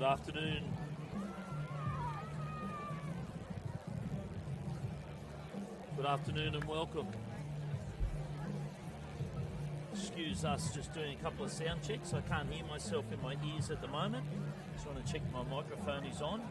afternoon. Good afternoon and welcome. Excuse us just doing a couple of sound checks. I can't hear myself in my ears at the moment. Just want to check my microphone is on.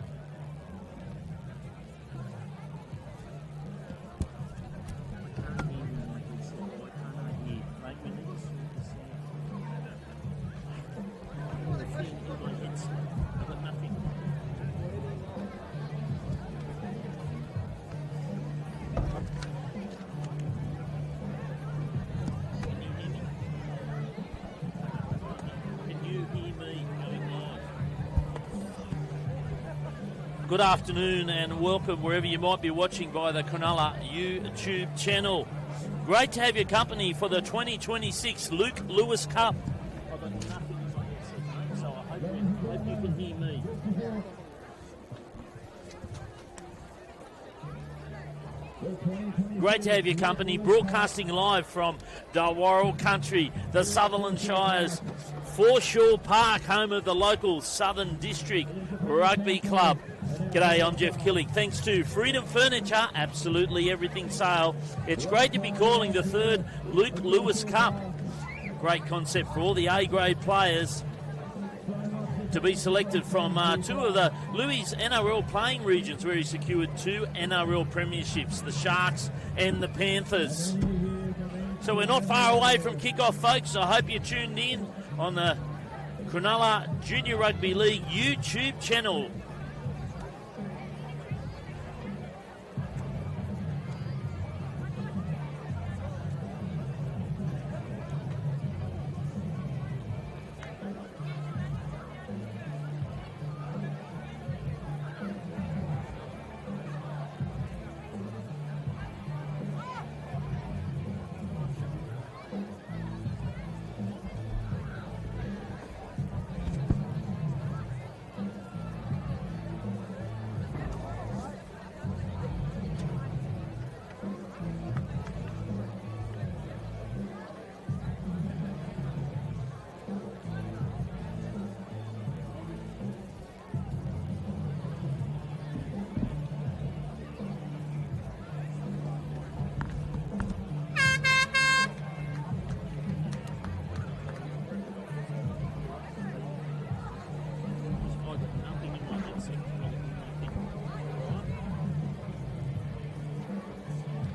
Good afternoon and welcome wherever you might be watching via the Cronulla YouTube channel. Great to have your company for the 2026 Luke Lewis Cup. I've got nothing in my headset, so I hope you can hear me. Great to have your company, broadcasting live from Darwarrel Country, the Sutherland Shires, Foreshore Park, home of the local Southern District Rugby Club. G'day, I'm Jeff Killick. Thanks to Freedom Furniture, absolutely everything sale. It's great to be calling the third Luke Lewis Cup. Great concept for all the A-grade players to be selected from two of the Louis' NRL playing regions where he secured 2 NRL premierships, the Sharks and the Panthers. So we're not far away from kickoff, folks. I hope you're tuned in on the Cronulla Junior Rugby League YouTube channel.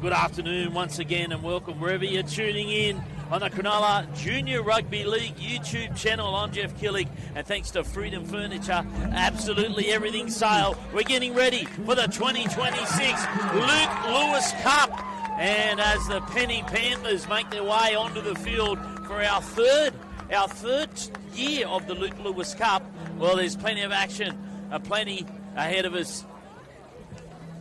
Good afternoon once again and welcome wherever you're tuning in on the Cronulla Junior Rugby League YouTube channel. I'm Jeff Killick and thanks to Freedom Furniture, absolutely everything sale. We're getting ready for the 2026 Luke Lewis Cup, and as the Penny Panthers make their way onto the field for our third year of the Luke Lewis Cup, well, there's plenty of action, plenty ahead of us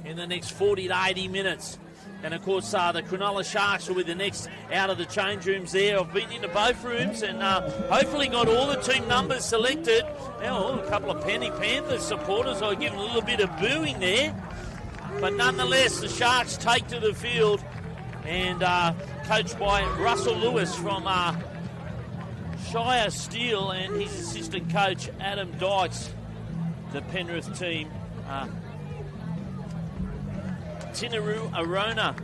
in the next 40 to 80 minutes. And, of course, the Cronulla Sharks will be the next out of the change rooms there. I've been into both rooms and hopefully got all the team numbers selected. Now, a couple of Penny Panthers supporters are giving a little bit of booing there. But nonetheless, the Sharks take to the field and coached by Russell Lewis from Shire Steel and his assistant coach, Adam Dykes, the Penrith team. Tinaru Arona,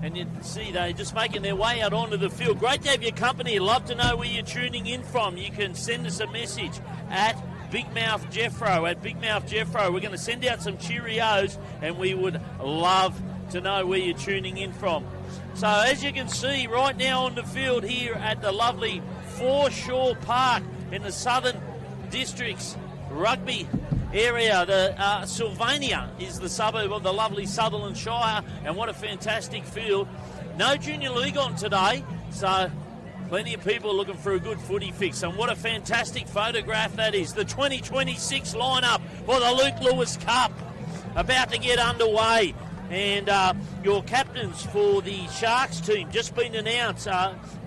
and you can see they're just making their way out onto the field. Great to have your company. Love to know where you're tuning in from. You can send us a message at Big Mouth Jeffro. At Big Mouth Jeffro, we're going to send out some Cheerios, and we would love to know where you're tuning in from. So as you can see right now on the field here at the lovely Foreshore Park in the Southern District's rugby area. The Sylvania is the suburb of the lovely Sutherland Shire, and what a fantastic field. No Junior League on today, so plenty of people looking for a good footy fix, and what a fantastic photograph that is. The 2026 lineup for the Luke Lewis Cup about to get underway, and your captains for the Sharks team just been announced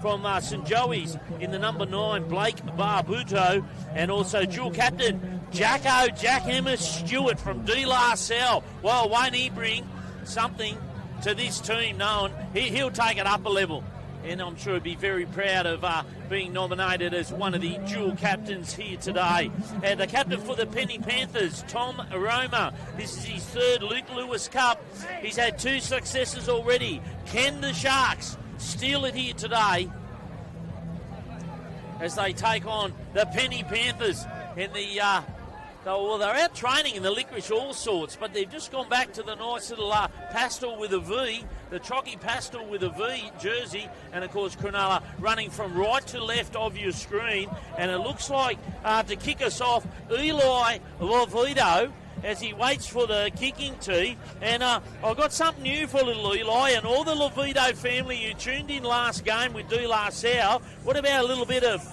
from St Joey's in the number 9, Blake Barbuto, and also dual captain Jack Emma Stewart from De La Salle. Well, won't he bring something to this team? No, he'll take it up a level. and I'm sure he'd be very proud of being nominated as one of the dual captains here today. And the captain for the Penny Panthers, Tom Aroma. This is his third Luke Lewis Cup. He's had 2 successes already. Can the Sharks steal it here today as they take on the Penny Panthers in the... Well, they're out training in the licorice all sorts, but they've just gone back to the nice little pastel with a V, the Trocky pastel with a V jersey, and of course Cronulla running from right to left of your screen. And it looks like to kick us off, Eli Lovito as he waits for the kicking tee. And I've got something new for little Eli and all the Lovito family who tuned in last game with Do Last Hour. What about a little bit of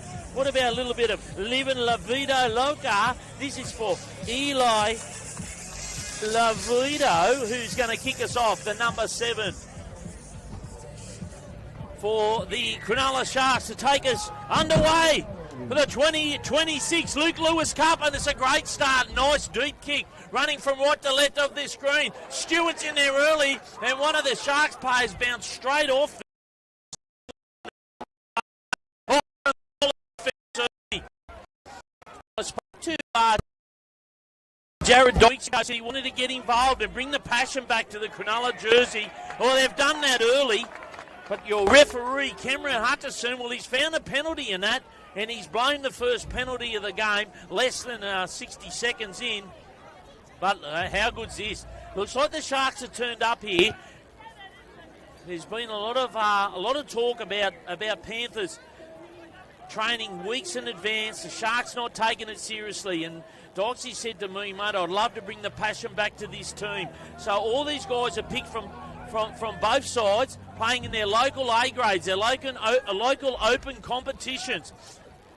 Livin' La Vida Loca? This is for Eli Lovito, who's going to kick us off, the number 7 for the Cronulla Sharks to take us underway for the 2026 Luke Lewis Cup. And it's a great start. Nice deep kick running from right to left of this screen. Stewart's in there early, and one of the Sharks players bounced straight off. To Jared Doig, he wanted to get involved and bring the passion back to the Cronulla jersey. Well, they've done that early, but your referee, Cameron Hutchison, well, he's found a penalty in that, and he's blown the first penalty of the game, less than 60 seconds in. But how good's this? Looks like the Sharks have turned up here. There's been a lot of talk about Panthers training weeks in advance, the Sharks not taking it seriously, and Doxy said to me, mate, I'd love to bring the passion back to this team. So all these guys are picked from both sides, playing in their local A grades, their local open competitions.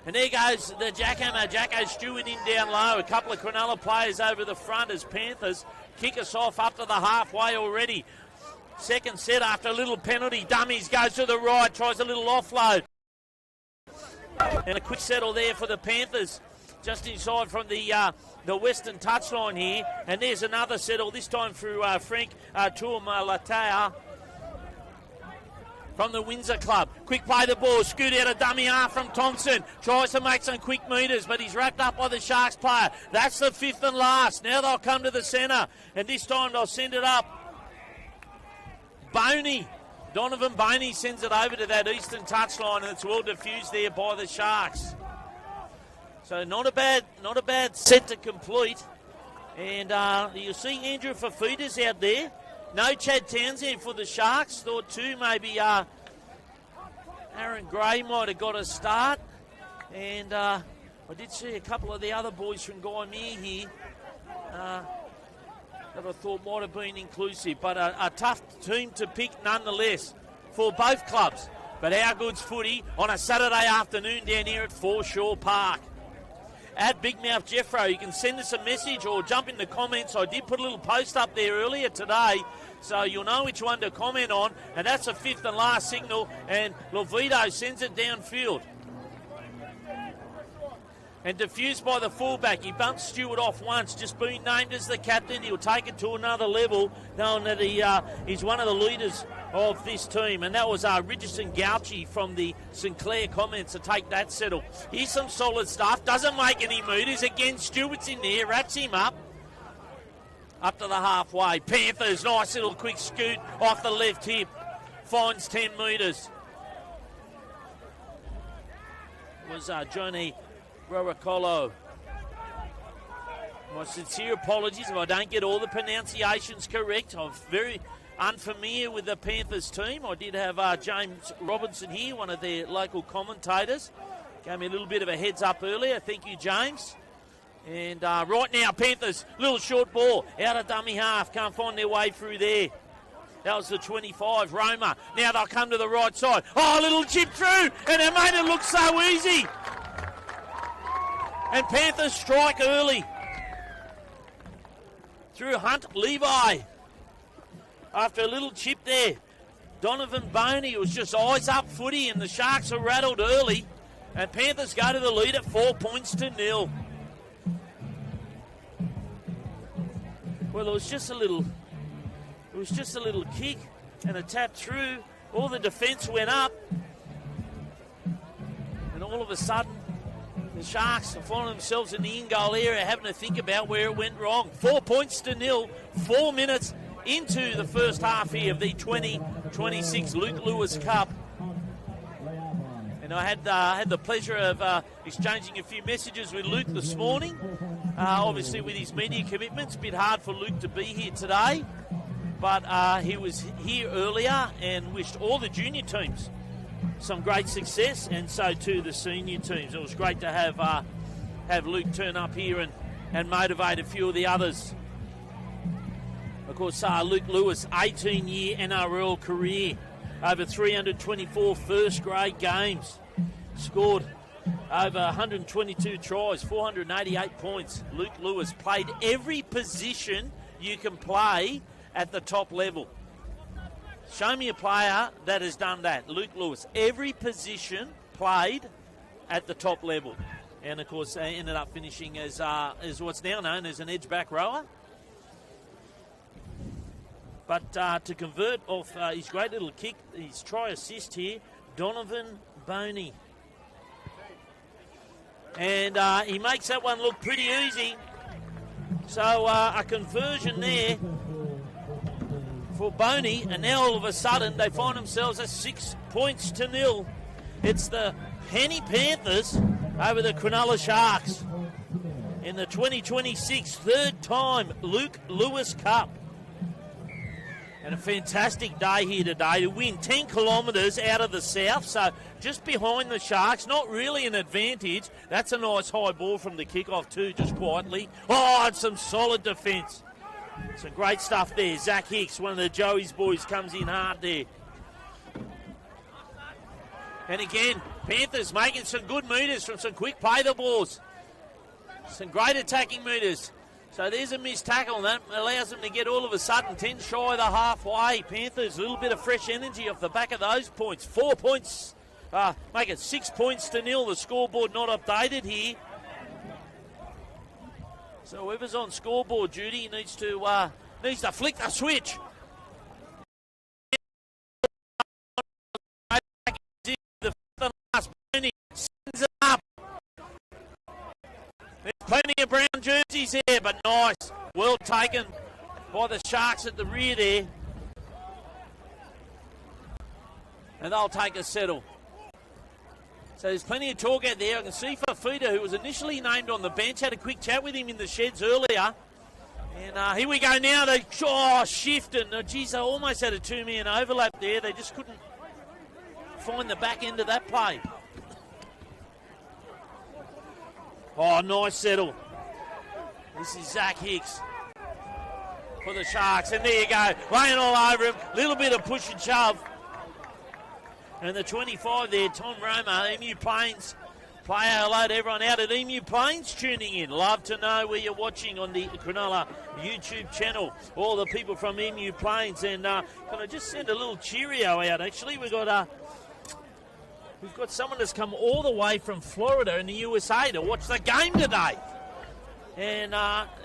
And there goes the jackhammer, Jacko Stewart in down low. A couple of Cronulla players over the front as Panthers kick us off up to the halfway already. Second set after a little penalty. Dummies goes to the right, tries a little offload. And a quick settle there for the Panthers, just inside from the western touchline here. And there's another settle, this time through Frank Tuamalatea from the Windsor Club. Quick play the ball, scoot out a dummy half from Thompson. Tries to make some quick metres, but he's wrapped up by the Sharks player. That's the 5th and last. Now they'll come to the centre, and this time they'll send it up. Donovan Boney sends it over to that eastern touchline, and it's well diffused there by the Sharks. So not a bad set to complete. And you'll see Andrew Fafita's out there. No Chad Townsend for the Sharks. Thought too maybe Aaron Gray might have got a start. And I did see a couple of the other boys from Gymea here that I thought might have been inclusive, but a tough team to pick nonetheless for both clubs. But our good's footy on a Saturday afternoon down here at Foreshore Park. At Big Mouth Jeffro, you can send us a message or jump in the comments. I did put a little post up there earlier today, so you'll know which one to comment on. And that's a 5th and last signal, and Lovito sends it downfield. And diffused by the fullback. He bumped Stewart off once, just being named as the captain. He'll take it to another level, knowing that he's one of the leaders of this team. And that was Richardson Gauchi from the Sinclair comments to take that settle. Here's some solid stuff. Doesn't make any meters. Again, Stewart's in there, wraps him up to the halfway. Panthers, nice little quick scoot off the left hip. Finds 10 metres. Was Johnny Roracolo. My sincere apologies if I don't get all the pronunciations correct. I'm very unfamiliar with the Panthers team. I did have James Robinson here, one of their local commentators. Gave me a little bit of a heads up earlier. Thank you, James. And right now, Panthers, little short ball out of dummy half. Can't find their way through there. That was the 25, Roma. Now they'll come to the right side. Oh, a little chip through, and it made it look so easy. And Panthers strike early through Hunt Levi. After a little chip there, Donovan Boney was just eyes up footy, and the Sharks are rattled early. And Panthers go to the lead at 4 points to 0. Well, it was just a little kick and a tap through. All the defence went up. all of a sudden, the Sharks are finding themselves in the in-goal area, having to think about where it went wrong. 4 points to nil, 4 minutes into the first half here of the 2026 Luke Lewis Cup. And I had the pleasure of exchanging a few messages with Luke this morning. Obviously, with his media commitments, a bit hard for Luke to be here today. But he was here earlier and wished all the junior teams some great success, and so too the senior teams. It was great to have Luke turn up here and motivate a few of the others. Of course, Luke Lewis, 18-year NRL career, over 324 first-grade games, scored over 122 tries, 488 points. Luke Lewis played every position you can play at the top level. Show me a player that has done that. Luke Lewis, every position played at the top level. And, of course, ended up finishing as what's now known as an edge-back rower. But to convert off his great little kick, his try assist here, Donovan Boney. And he makes that one look pretty easy. So a conversion there for Boney, and now all of a sudden they find themselves at 6 points to nil. It's the Penny Panthers over the Cronulla Sharks in the 2026 third time Luke Lewis Cup. And a fantastic day here today to win 10 kilometres out of the south, so just behind the Sharks, not really an advantage. That's a nice high ball from the kickoff too, just quietly. Oh, and some solid defence. Some great stuff there. Zach Hicks, one of the Joey's boys, comes in hard there. And again, Panthers making some good metres from some quick pay the balls. Some great attacking metres. So there's a missed tackle, and that allows them to get all of a sudden 10 shy of the halfway. Panthers, a little bit of fresh energy off the back of those points. 4 points, make it 6 points to nil. The scoreboard not updated here. So whoever's on scoreboard duty needs to flick the switch. Sends it up. There's plenty of brown jerseys here, but nice. Well taken by the Sharks at the rear there. And they'll take a settle. So there's plenty of talk out there. I can see Fafita, who was initially named on the bench, had a quick chat with him in the sheds earlier. And here we go now. They shift, and geez, they almost had a two-man overlap there. They just couldn't find the back end of that play. Oh, nice settle. This is Zach Hicks for the Sharks. And there you go, laying all over him. Little bit of push and shove. And the 25 there, Tom Roma, Emu Plains player. Hello to everyone out at Emu Plains tuning in. Love to know where you're watching on the Cronulla YouTube channel. All the people from Emu Plains. And can I just send a little cheerio out, actually? We've got someone that's come all the way from Florida in the USA to watch the game today. And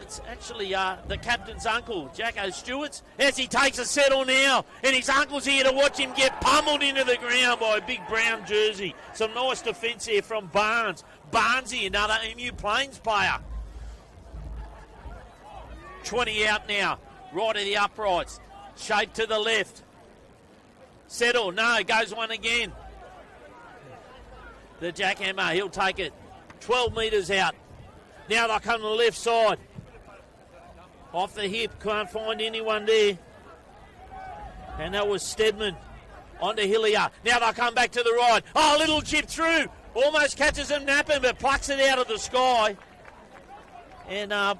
it's actually the captain's uncle, Jacko Stewart's, as he takes a settle now. And his uncle's here to watch him get pummeled into the ground by a big brown jersey. Some nice defence here from Barnes. Barnesy, another Emu Plains player. 20 out now, right of the uprights. Shape to the left. Settle, no, goes one again. The jackhammer, he'll take it 12 metres out. Now they'll come to the left side. Off the hip, can't find anyone there. And that was Stedman. Onto Hillier. Now they'll come back to the right. Oh, a little chip through. Almost catches him napping, but plucks it out of the sky. And the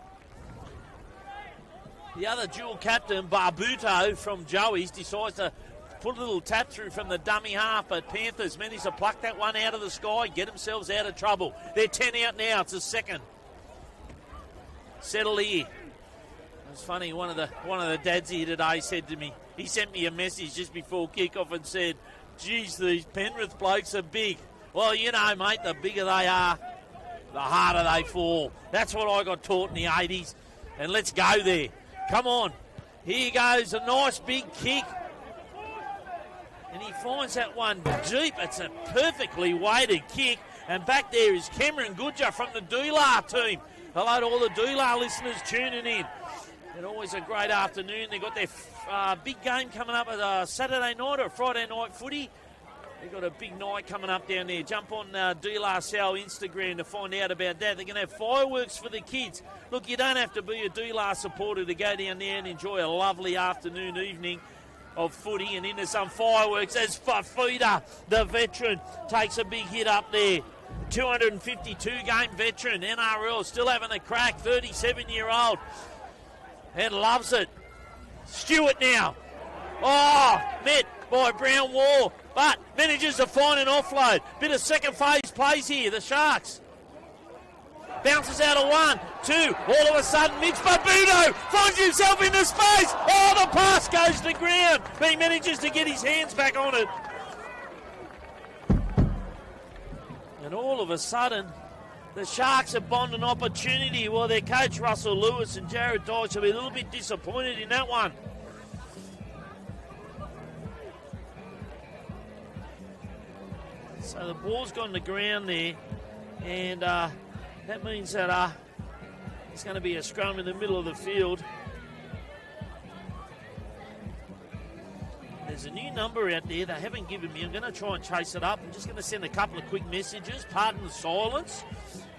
other dual captain, Barbuto from Joey's, decides to put a little tap through from the dummy half, but Panthers managed to pluck that one out of the sky, get themselves out of trouble. They're 10 out now. It's a second. Settle here. It's funny, one of the dads here today said to me, he sent me a message just before kickoff and said, geez, these Penrith blokes are big. Well, you know, mate, the bigger they are, the harder they fall. That's what I got taught in the 80s. And let's go there. Come on. Here goes a nice big kick. And he finds that one deep. It's a perfectly weighted kick. And back there is Cameron Goodger from the Doolar team. Hello to all the Doolar listeners tuning in. And always a great afternoon. They've got their big game coming up at Saturday night or Friday night footy. They've got a big night coming up down there. Jump on Doolar Sal Instagram to find out about that. They're going to have fireworks for the kids. Look, you don't have to be a Doolar supporter to go down there and enjoy a lovely afternoon, evening of footy and into some fireworks as Fafita, the veteran, takes a big hit up there. 252-game veteran, NRL, still having a crack, 37-year-old. And loves it. Stewart now. Oh, met by Brown Wall, but manages to find an offload. Bit of second phase plays here, the Sharks. Bounces out of 1, 2, all of a sudden Mitch Babuto finds himself into space. Oh, the pass goes to ground, but he manages to get his hands back on it. And all of a sudden, the Sharks have bombed an opportunity while their coach Russell Lewis and Jared Dykes will be a little bit disappointed in that one. So the ball's gone to ground there, and that means that it's going to be a scrum in the middle of the field. There's a new number out there they haven't given me. I'm going to try and chase it up. I'm just going to send a couple of quick messages, pardon the silence,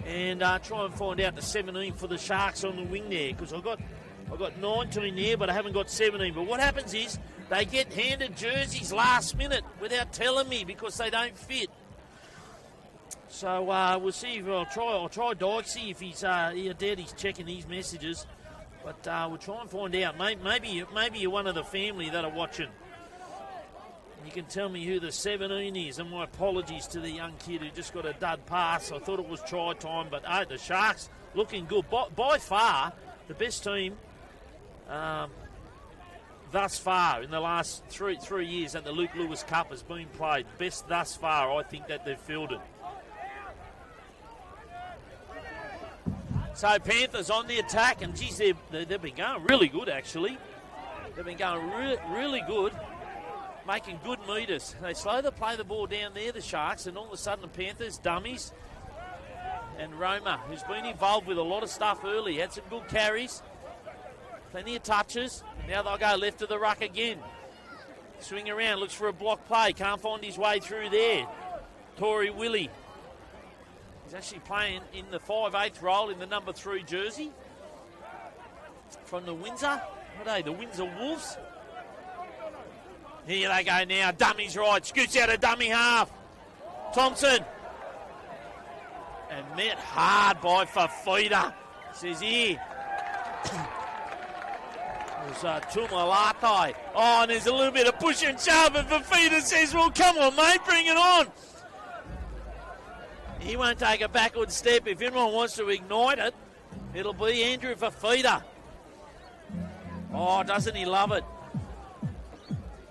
and try and find out the 17 for the Sharks on the wing there, because I've got 19 there, but I haven't got 17. But what happens is they get handed jerseys last minute without telling me because they don't fit. So we'll see if I'll try Dykesy if he's he's checking these messages. But we'll try and find out. Maybe you're one of the family that are watching. You can tell me who the 17 is, and my apologies to the young kid who just got a dud pass. I thought it was try time, but the Sharks looking good. By far, the best team thus far in the last three years that the Luke Lewis Cup has been played. Best thus far, I think, that they've fielded. So Panthers on the attack, and geez, they've been going really good, actually. They've been going really good, making good meters. They slowly play the ball down there, the Sharks, and all of a sudden the Panthers, dummies, and Roma, who's been involved with a lot of stuff early, had some good carries, plenty of touches. Now they'll go left of the ruck again. Swing around, looks for a block play, can't find his way through there. Tory Willie. He's actually playing in the 5/8 role in the number 3 jersey from the Windsor. What are they, the Windsor Wolves? Here they go now. Dummy's right. Scoots out a dummy half. Thompson. And met hard by Fafita. Says here. There's Tumalatai. Oh, and there's a little bit of push and shove. And Fafita says, well, come on, mate, bring it on. He won't take a backward step. If anyone wants to ignite it, it'll be Andrew Fafita. Oh, doesn't he love it?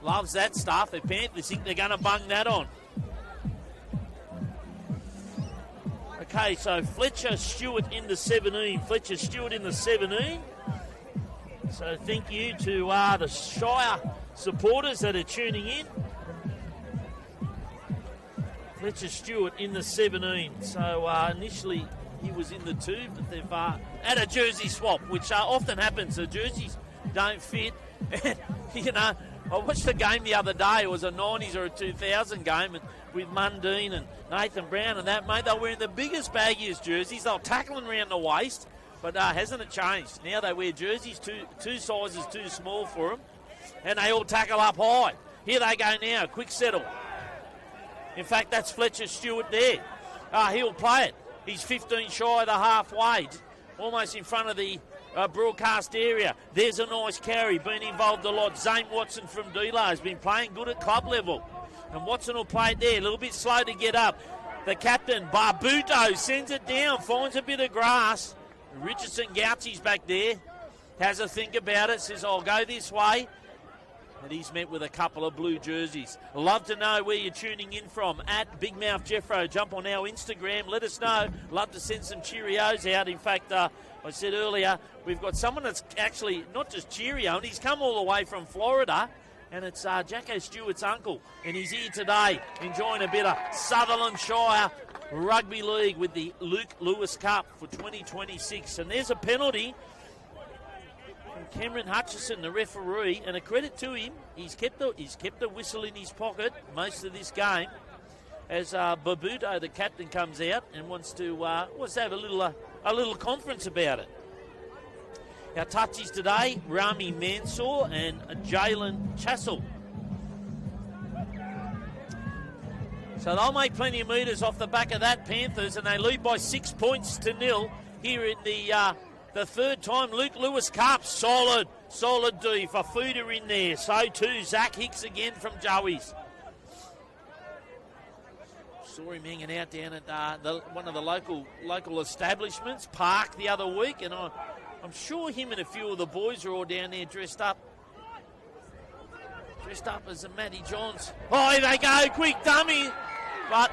Loves that stuff. The Panthers think they're going to bung that on. Okay, so Fletcher Stewart in the 17. Fletcher Stewart in the 17. So thank you to the Shire supporters that are tuning in. Fletcher Stewart in the 17. So initially he was in the 2, but they've had a jersey swap, which often happens. The jerseys don't fit. And, you know, I watched the game the other day. It was a 90s or a 2000 game with Mundine and Nathan Brown and that, mate. They were wearing the biggest, baggiest jerseys. They were tackling around the waist, but hasn't it changed? Now they wear jerseys two sizes too small for them, and they all tackle up high. Here they go now, quick settle. In fact, that's Fletcher Stewart there. He'll play it. He's 15 shy of the halfway, almost in front of the broadcast area. There's a nice carry, been involved a lot. Zane Watson from Delo has been playing good at club level. And Watson will play it there, a little bit slow to get up. The captain, Barbuto, sends it down, finds a bit of grass. Richardson Gouchie's back there, has a think about it, says, I'll go this way. And he's met with a couple of blue jerseys. Love to know where you're tuning in from. At Big Mouth Jeffro, jump on our Instagram, let us know. Love to send some Cheerios out. In fact, I said earlier, we've got someone that's actually not just Cheerio, and he's come all the way from Florida and it's Jacko Stewart's uncle, and he's here today enjoying a bit of Sutherland Shire Rugby League with the Luke Lewis Cup for 2026. And there's a penalty from Cameron Hutchison, the referee, and a credit to him. He's kept the whistle in his pocket most of this game, as Babuto, the captain, comes out and wants to have a little conference about it. Our touchies today, Rami Mansour and Jalen Chassel. So they'll make plenty of metres off the back of that, Panthers, and they lead by 6 points to nil here in the third time. Luke Lewis Cup, solid D for Fuda in there. So too, Zach Hicks again from Joey's. Saw him hanging out down at one of the local establishments, Park, the other week, and I'm sure him and a few of the boys are all down there dressed up as a Matty Johns. Oh, here they go, quick dummy, but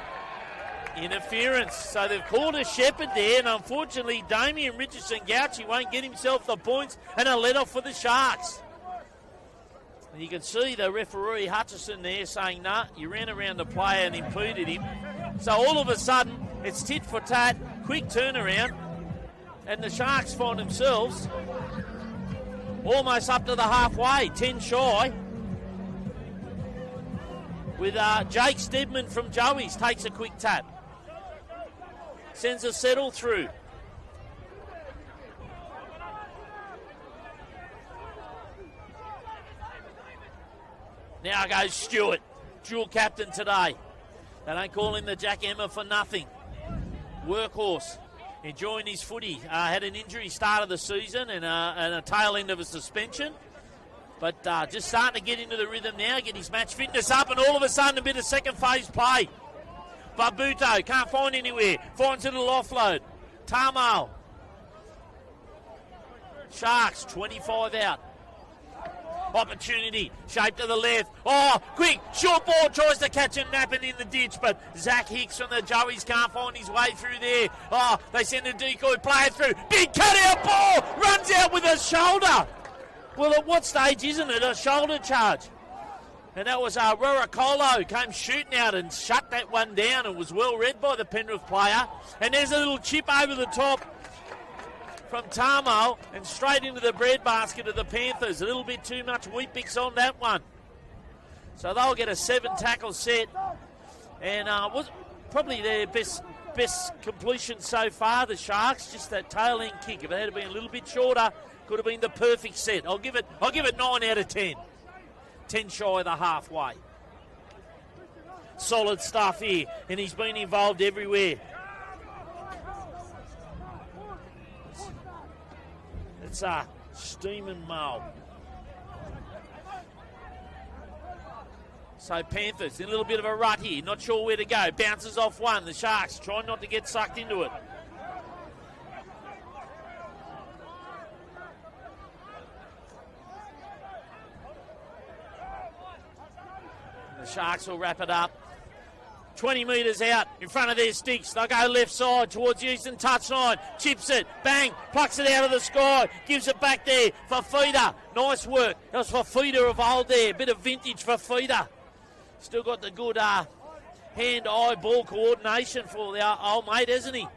interference. So they've called a shepherd there, and unfortunately Damien Richardson-Gauci won't get himself the points, and a let off for the Sharks. And you can see the referee Hutchison there saying, nah, you ran around the player and impeded him. So all of a sudden, it's tit for tat, quick turnaround, and the Sharks find themselves almost up to the halfway, 10 shy, with Jake Stedman from Joey's takes a quick tap. Sends a settle through. Now goes Stewart, dual captain today. They don't call him the Jack Emma for nothing. Workhorse, enjoying his footy. Had an injury start of the season and a tail end of a suspension. But just starting to get into the rhythm now, get his match fitness up, and all of a sudden a bit of second phase play. Babuto can't find anywhere, finds a little offload. Tamau. Sharks, 25 out. Opportunity, shape to the left. Oh, quick, short ball, tries to catch him napping in the ditch, but Zach Hicks from the Joeys can't find his way through there. Oh, they send a decoy player through. Big cutout ball, runs out with a shoulder. Well, at what stage isn't it a shoulder charge? And that was Ruricolo came shooting out and shut that one down and was well read by the Penrith player. And there's a little chip over the top from Tamo and straight into the breadbasket of the Panthers. A little bit too much Weet-Bix on that one. So they'll get a 7-tackle set. And was probably their best completion so far, the Sharks. Just that tail end kick. If it had been a little bit shorter, could have been the perfect set. I'll give it 9 out of 10. 10 shy of the halfway. Solid stuff here, and he's been involved everywhere. It's steaming Mo. So Panthers in a little bit of a rut here, not sure where to go. Bounces off one. The Sharks trying not to get sucked into it. The Sharks will wrap it up. 20 metres out in front of their sticks. They'll go left side towards the eastern touchline. Chips it. Bang. Plucks it out of the sky. Gives it back there for Feeder. Nice work. That was for Feeder of old there. Bit of vintage for Feeder. Still got the good hand-eye ball coordination for the old mate, hasn't he?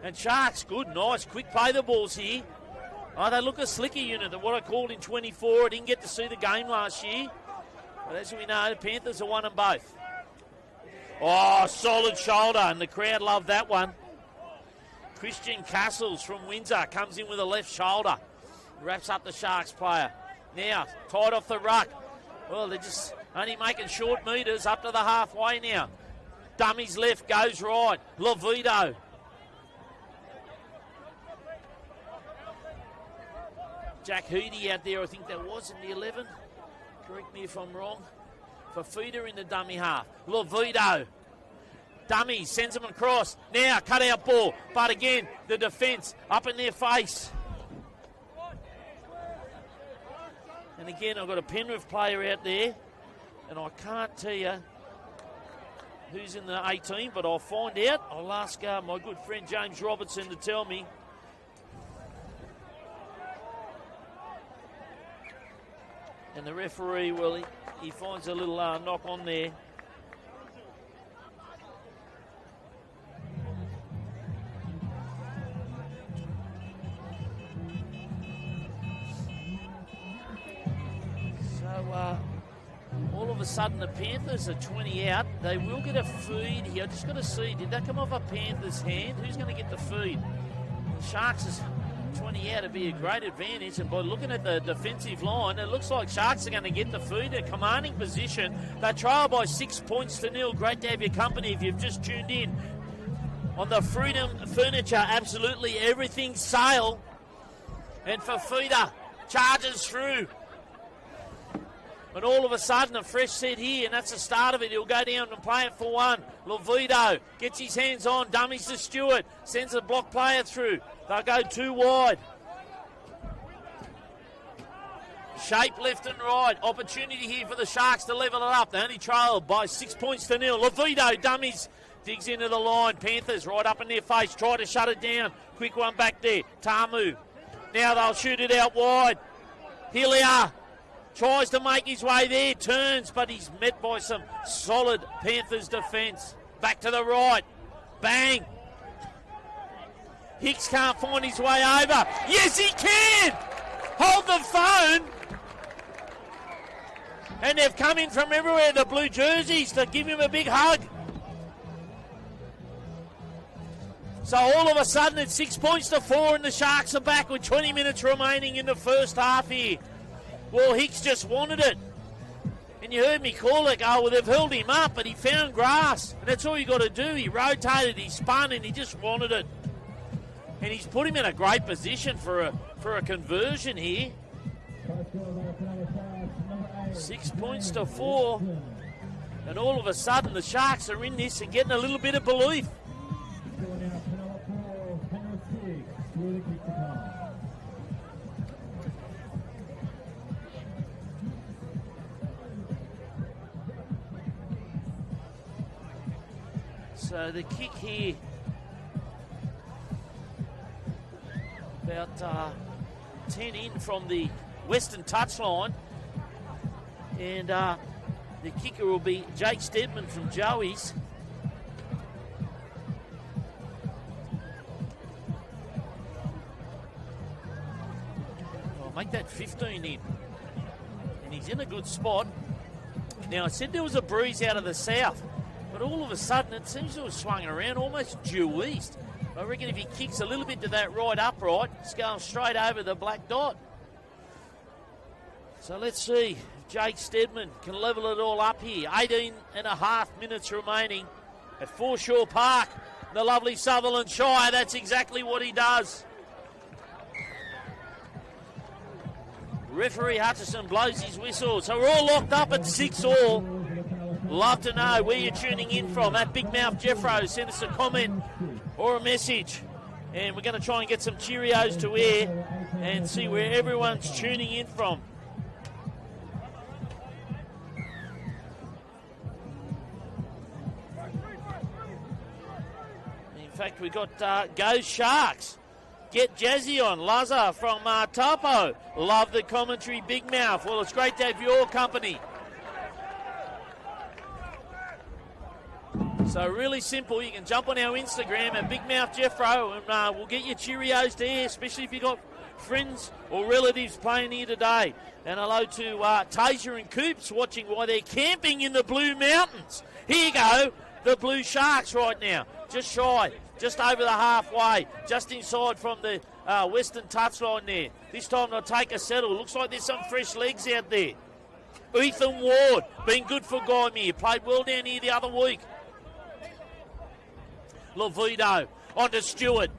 And Sharks, good, nice, quick play the balls here. Oh, they look a slicker unit than what I called in 24. I didn't get to see the game last year. But as we know, the Panthers are one and both. Oh, solid shoulder, and the crowd loved that one. Christian Castles from Windsor comes in with a left shoulder. Wraps up the Sharks player. Now, tied off the ruck. Well, they're just only making short metres up to the halfway now. Dummies left, goes right. Lovito. Jack Hoody out there, I think that was in the 11. Correct me if I'm wrong. For Feeder in the dummy half. Lovito. Dummy sends him across. Now, cut out ball. But again, the defence up in their face. And again, I've got a Penrith player out there. And I can't tell you who's in the 18, but I'll find out. I'll ask my good friend James Robertson to tell me. And the referee, well, he finds a little knock on there. So, all of a sudden, the Panthers are 20 out. They will get a feed here. I just got to see, did that come off a Panthers' hand? Who's going to get the feed? The Sharks is 20 out. It'd be a great advantage. And by looking at the defensive line, it looks like Sharks are going to get the feed. They're commanding position. They trail by 6 points to 0. Great to have your company if you've just tuned in. On the Freedom Furniture, absolutely everything's sale. And Fafita charges through. But all of a sudden, a fresh set here, and that's the start of it. He'll go down and play it for one. Lovito gets his hands on, dummies to Stewart, sends a block player through. They'll go too wide. Shape left and right. Opportunity here for the Sharks to level it up. They only trail by 6 points to 0. Lovito dummies, digs into the line. Panthers right up in their face, try to shut it down. Quick one back there. Tamu. Now they'll shoot it out wide. Hillier tries to make his way there, turns, but he's met by some solid Panthers defence. Back to the right. Bang. Hicks can't find his way over. Yes, he can! Hold the phone. And they've come in from everywhere, the blue jerseys, to give him a big hug. So all of a sudden it's 6 points to 4 and the Sharks are back with 20 minutes remaining in the first half here. Well, Hicks just wanted it. And you heard me call it, oh, well, they've held him up, but he found grass. And that's all you got to do. He rotated, he spun, and he just wanted it. And he's put him in a great position for a conversion here. 6 points to 4. And all of a sudden, the Sharks are in this and getting a little bit of belief. So the kick here, about 10 in from the western touchline. And the kicker will be Jake Stedman from Joey's. I'll make that 15 in. And he's in a good spot. Now, I said there was a breeze out of the south. But all of a sudden, it seems to have swung around almost due east. I reckon if he kicks a little bit to that right upright, it's going straight over the black dot. So let's see if Jake Stedman can level it all up here. 18 and a half minutes remaining at Foreshore Park, the lovely Sutherland Shire. That's exactly what he does. Referee Hutchison blows his whistle. So we're all locked up at 6-all. Love to know where you're tuning in from. At Big Mouth Jeffro, send us a comment or a message. And we're going to try and get some Cheerios to air and see where everyone's tuning in from. In fact, we got Go Sharks. Get Jazzy on. Lazar from Topo. Love the commentary, Big Mouth. Well, it's great to have your company. So really simple, you can jump on our Instagram at Big Mouth Jeffro and we'll get your Cheerios to air, especially if you've got friends or relatives playing here today. And hello to Tasia and Coops watching while they're camping in the Blue Mountains. Here you go, the Blue Sharks right now, just shy, just over the halfway, just inside from the western touchline there. This time they'll take a settle. Looks like there's some fresh legs out there. Ethan Ward, been good for Guymere, played well down here the other week. Lovito onto Stewart.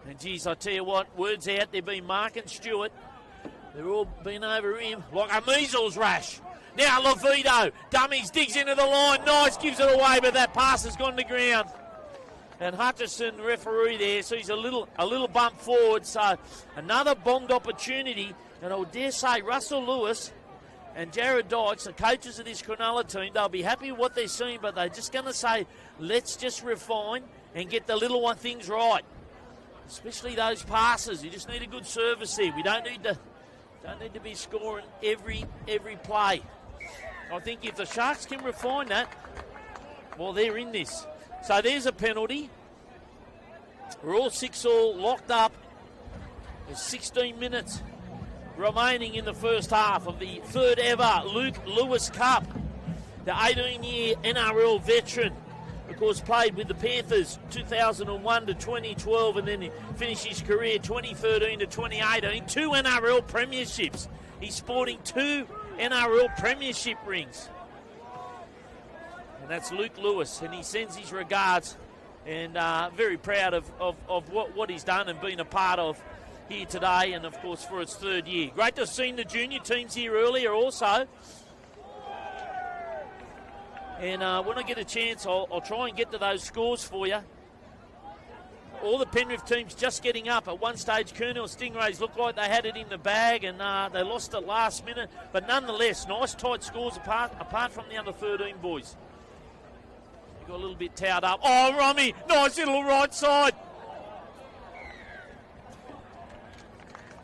And geez, I tell you what, words out, they've been marking Stewart. They've all been over him like a measles rash. Now Lovito, dummies, digs into the line, nice, gives it away, but that pass has gone to ground. And Hutchison, referee there, so he's a little bump forward. So another bombed opportunity, and I would dare say Russell Lewis and Jared Dykes, the coaches of this Cronulla team, they'll be happy with what they're seeing, but they're just going to say, let's just refine and get the little one things right. Especially those passes. You just need a good service there. We don't need to Don't need to be scoring every play. I think if the Sharks can refine that, well, they're in this. So there's a penalty. We're all 6-all locked up. There's 16 minutes remaining in the first half of the third ever Luke Lewis Cup. The 18-year NRL veteran, of course, played with the Panthers 2001 to 2012, and then he finished his career 2013 to 2018. 2 NRL premierships. He's sporting 2 NRL premiership rings. And that's Luke Lewis, and he sends his regards, and very proud of what he's done and been a part of here today, and of course for its third year. Great to have seen the junior teams here earlier also. And when I get a chance, I'll try and get to those scores for you. All the Penrith teams just getting up. At one stage, Cronulla Stingrays looked like they had it in the bag, and they lost it last minute. But nonetheless, nice tight scores apart from the under-13 boys. They got a little bit towed up. Oh, Rummy, nice little right side.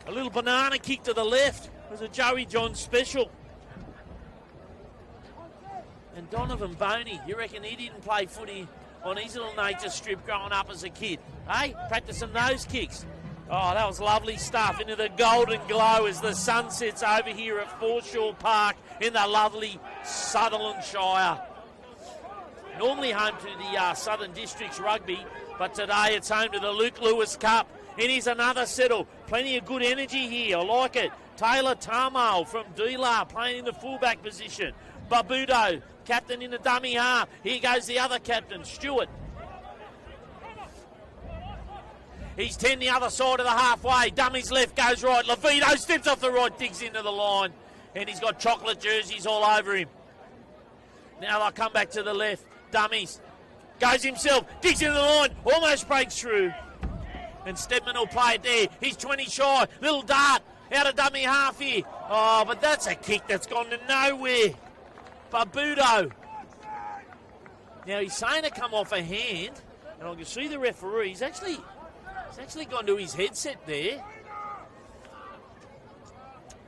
A little banana kick to the left. It was a Joey John special. And Donovan Boney, you reckon he didn't play footy on his little nature strip growing up as a kid? Hey, practicing those kicks. Oh, that was lovely stuff. Into the golden glow as the sun sets over here at Foreshore Park in the lovely Sutherland Shire. Normally home to the Southern Districts Rugby, but today it's home to the Luke Lewis Cup. It is another settle. Plenty of good energy here. I like it. Taylor Tarmale from Dealar playing in the fullback position. Babudo, captain in the dummy half. Here goes the other captain, Stewart. He's 10 the other side of the halfway. Dummies left, goes right. Levito steps off the right, digs into the line. And he's got chocolate jerseys all over him. Now they'll come back to the left. Dummies. Goes himself, digs into the line, almost breaks through. And Stedman will play it there. He's 20 shy. Little dart out of dummy half here. Oh, but that's a kick that's gone to nowhere. Babudo. Now he's saying to come off a hand, and I can see the referee. He's actually gone to his headset there.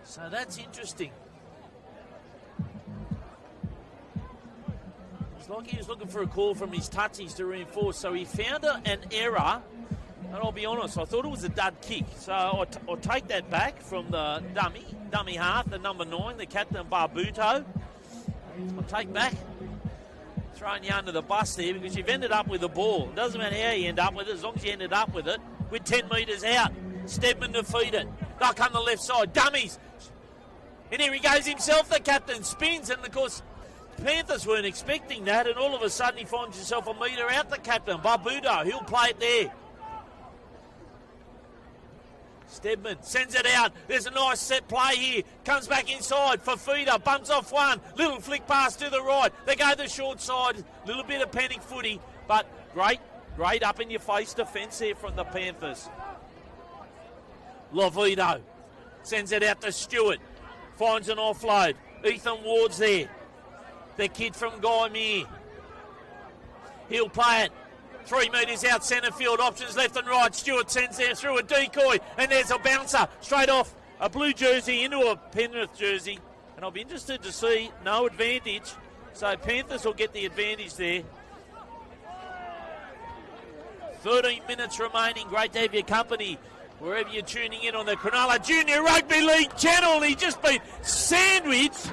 So that's interesting. It's like he was looking for a call from his touchies to reinforce. So he found an error. And I'll be honest, I thought it was a dud kick. So I'll take that back from the dummy half, the number 9, the captain Barbuto. I'll take back, throwing you under the bus there because you've ended up with the ball. It doesn't matter how you end up with it, as long as you ended up with it. With 10 metres out, Stedman defeated. They'll come the left side, dummies. And here he goes himself, the captain, spins, and of course, Panthers weren't expecting that, and all of a sudden he finds himself a metre out, the captain, Barbudo. He'll play it there. Stedman sends it out. There's a nice set play here. Comes back inside. Fafita bumps off one. Little flick pass to the right. They go the short side. Little bit of panic footy, but great up in your face defence here from the Panthers. Lovito sends it out to Stewart. Finds an offload. Ethan Ward's there. The kid from Guymere. He'll play it. 3 metres out centre field, options left and right. Stewart sends there through a decoy, and there's a bouncer straight off a blue jersey into a Penrith jersey. And I'll be interested to see no advantage. So Panthers will get the advantage there. 13 minutes remaining. Great to have your company wherever you're tuning in on the Cronulla Junior Rugby League channel. He's just been sandwiched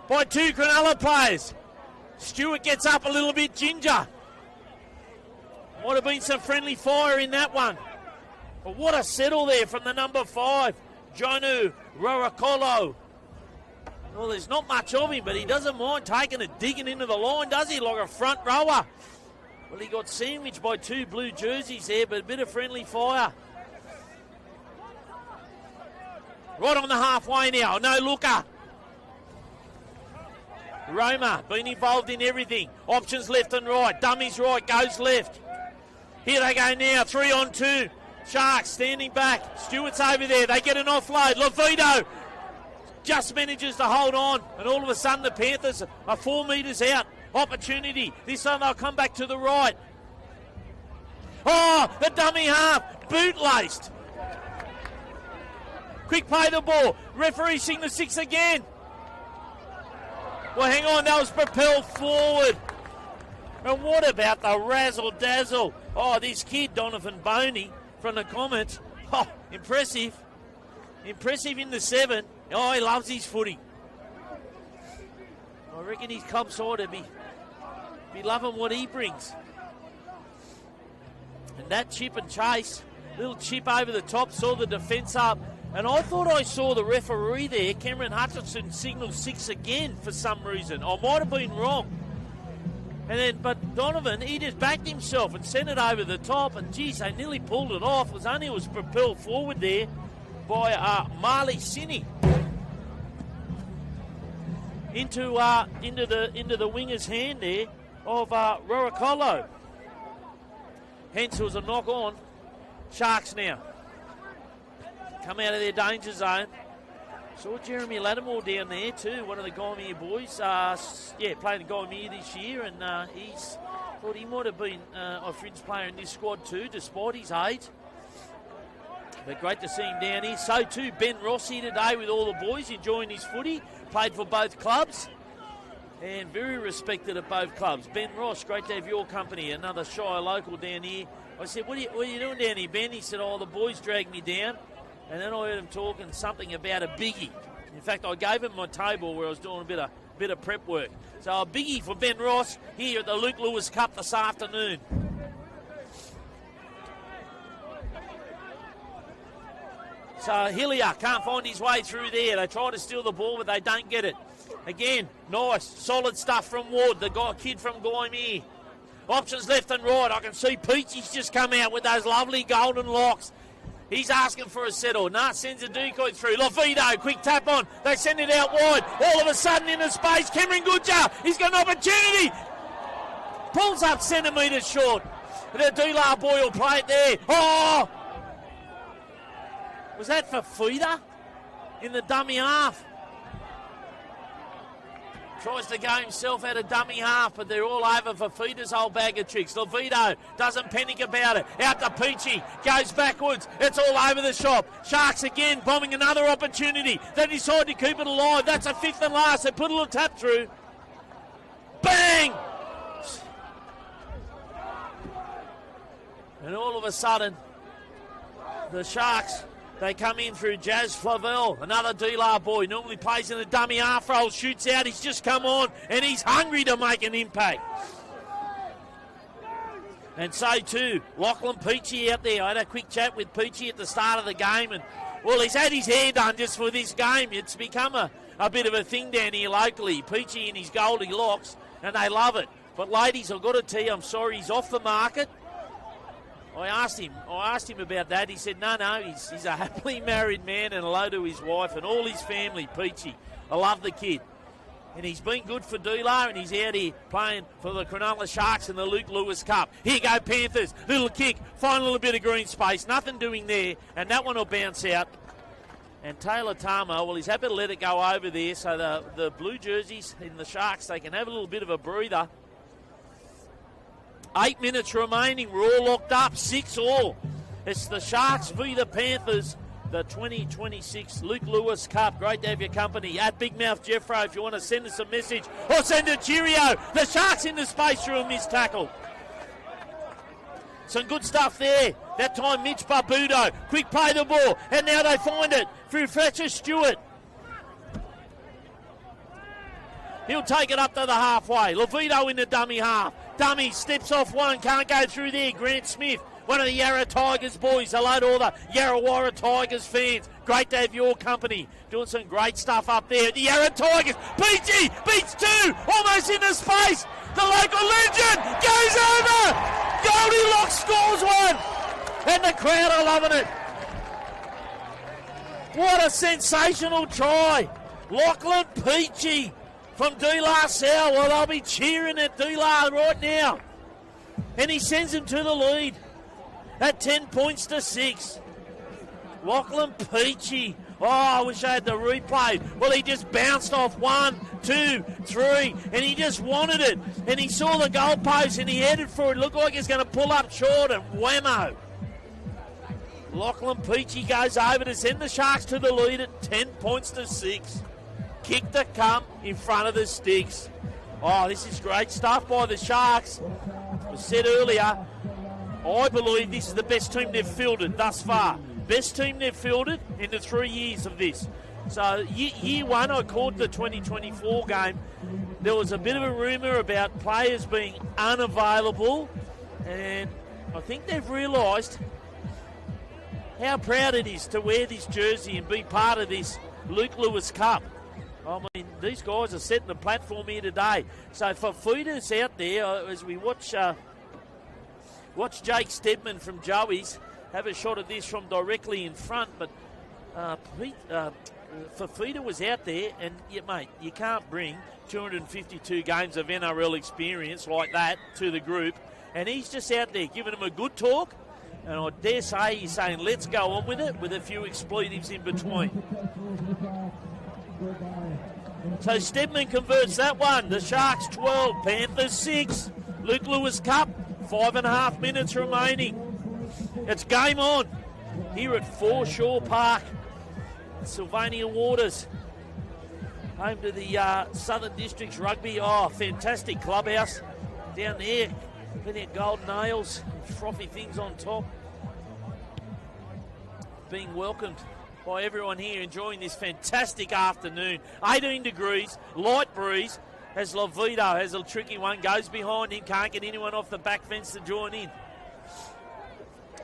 by 2 Cronulla players. Stewart gets up a little bit ginger. Might have been some friendly fire in that one. But what a settle there from the number 5, Jonu Rorokolo. Well, there's not much of him, but he doesn't mind taking it, digging into the line, does he, like a front rower? Well, he got sandwiched by 2 blue jerseys there, but a bit of friendly fire. Right on the halfway now, no looker. Roma, been involved in everything. Options left and right, dummies right, goes left. Here they go now, 3 on 2. Sharks standing back. Stewart's over there. They get an offload. Levito just manages to hold on. And all of a sudden the Panthers are 4 metres out. Opportunity. This time they'll come back to the right. Oh, the dummy half. Boot-laced. Quick play the ball. Referee seeing the 6 again. Well, hang on, that was propelled forward. And what about the razzle-dazzle? Oh, this kid, Donovan Boney, from the comments. Oh, impressive. Impressive in the 7. Oh, he loves his footy. I reckon his club side would be loving what he brings. And that chip and chase, little chip over the top, saw the defence up. And I thought I saw the referee there, Cameron Hutchinson, signal 6 again for some reason. I might have been wrong. And then, but Donovan, he just backed himself and sent it over the top. And geez, they nearly pulled it off. It was propelled forward there by Marley Sinney into the winger's hand there of Roricolo. Hence, it was a knock on. Sharks now come out of their danger zone. Saw Jeremy Lattimore down there too, one of the Gymea boys. Played in Gymea this year, and he's thought he might have been a fringe player in this squad too, despite his age. But great to see him down here. So too Ben Ross here today with all the boys, enjoying his footy. Played for both clubs and very respected at both clubs. Ben Ross, great to have your company. Another Shire local down here. I said, what are you doing down here, Ben? He said, oh, the boys dragged me down. And then I heard him talking something about a biggie. In fact, I gave him my table where I was doing a bit of prep work. So a biggie for Ben Ross here at the Luke Lewis Cup this afternoon. So Hillier can't find his way through there. They try to steal the ball, but they don't get it. Again, nice, solid stuff from Ward, the kid from Gymea. Options left and right. I can see Peachy's just come out with those lovely golden locks. He's asking for a settle. Sends a decoy through. Lovito, quick tap on. They send it out wide. All of a sudden into space. Cameron Goodger, he's got an opportunity. Pulls up centimetres short. The Dular boy will play it there. Oh! Was that for Feeder in the dummy half? Tries to go himself out of dummy half, but they're all over for Feeder's whole bag of tricks. Lovito doesn't panic about it. Out to Peachy, goes backwards. It's all over the shop. Sharks again bombing another opportunity. They decide to keep it alive. That's a 5th and last. They put a little tap through. Bang! And all of a sudden, the Sharks, they come in through Jazz Flavel, another Dular boy, normally plays in the dummy half roll, shoots out, he's just come on, and he's hungry to make an impact. And so too, Lachlan Peachy out there. I had a quick chat with Peachy at the start of the game, and well, he's had his hair done just for this game. It's become a bit of a thing down here locally. Peachy in his goldy locks, and they love it. But ladies, I've got to tell you, I'm sorry, he's off the market. I asked him about that. He said, no, he's a happily married man, and hello to his wife and all his family, Peachy. I love the kid. And he's been good for Dular, and he's out here playing for the Cronulla Sharks in the Luke Lewis Cup. Here go Panthers. Little kick. Find a little bit of green space. Nothing doing there. And that one will bounce out. And Taylor Tamo, well, he's happy to let it go over there. So the blue jerseys in the Sharks, they can have a little bit of a breather. 8 minutes remaining. We're all locked up. 6-all. It's the Sharks v the Panthers. The 2026 Luke Lewis Cup. Great to have your company. At Big Mouth Jeffro, if you want to send us a message or send a cheerio. The Sharks into space through a missed tackle. Some good stuff there. That time Mitch Barbudo. Quick play the ball. And now they find it through Fletcher Stewart. He'll take it up to the halfway. Lovito in the dummy half. Dummy steps off one. Can't go through there. Grant Smith, one of the Yarra Tigers boys. Hello to all the Yarrawarra Tigers fans. Great to have your company. Doing some great stuff up there. The Yarra Tigers. Peachy beats two. Almost into space. The local legend goes over. Goldilocks scores one. And the crowd are loving it. What a sensational try. Lachlan Peachy from Dular South. Well, they'll be cheering at Dular right now. And he sends him to the lead at 10 points to 6. Lachlan Peachy. Oh, I wish I had the replay. Well, he just bounced off 1, 2, 3, and he just wanted it. And he saw the goalpost and he headed for it. Looked like he's going to pull up short, and whammo. Lachlan Peachy goes over to send the Sharks to the lead at 10 points to 6. Kick to come in front of the sticks. Oh, this is great stuff by the Sharks. As was said earlier, I believe this is the best team they've fielded thus far. Best team they've fielded in the 3 years of this. So year one, I called the 2024 game. There was a bit of a rumour about players being unavailable, and I think they've realised how proud it is to wear this jersey and be part of this Luke Lewis Cup. I mean, these guys are setting the platform here today. So for feeders out there, as we watch Jake Stedman from Joey's have a shot of this from directly in front, but Fafita was out there, and mate, you can't bring 252 games of NRL experience like that to the group, and he's just out there giving them a good talk, and I dare say he's saying let's go on with it, with a few expletives in between. So Stedman converts that one. The Sharks 12, Panthers 6. Luke Lewis Cup, 5.5 minutes remaining. It's game on here at Foreshore Park, Sylvania Waters, home to the Southern Districts Rugby. Oh, fantastic clubhouse down there. Plenty of gold nails, frothy things on top. Being welcomed by everyone here, enjoying this fantastic afternoon. 18 degrees, light breeze, as Lovito has a tricky one, goes behind him, can't get anyone off the back fence to join in.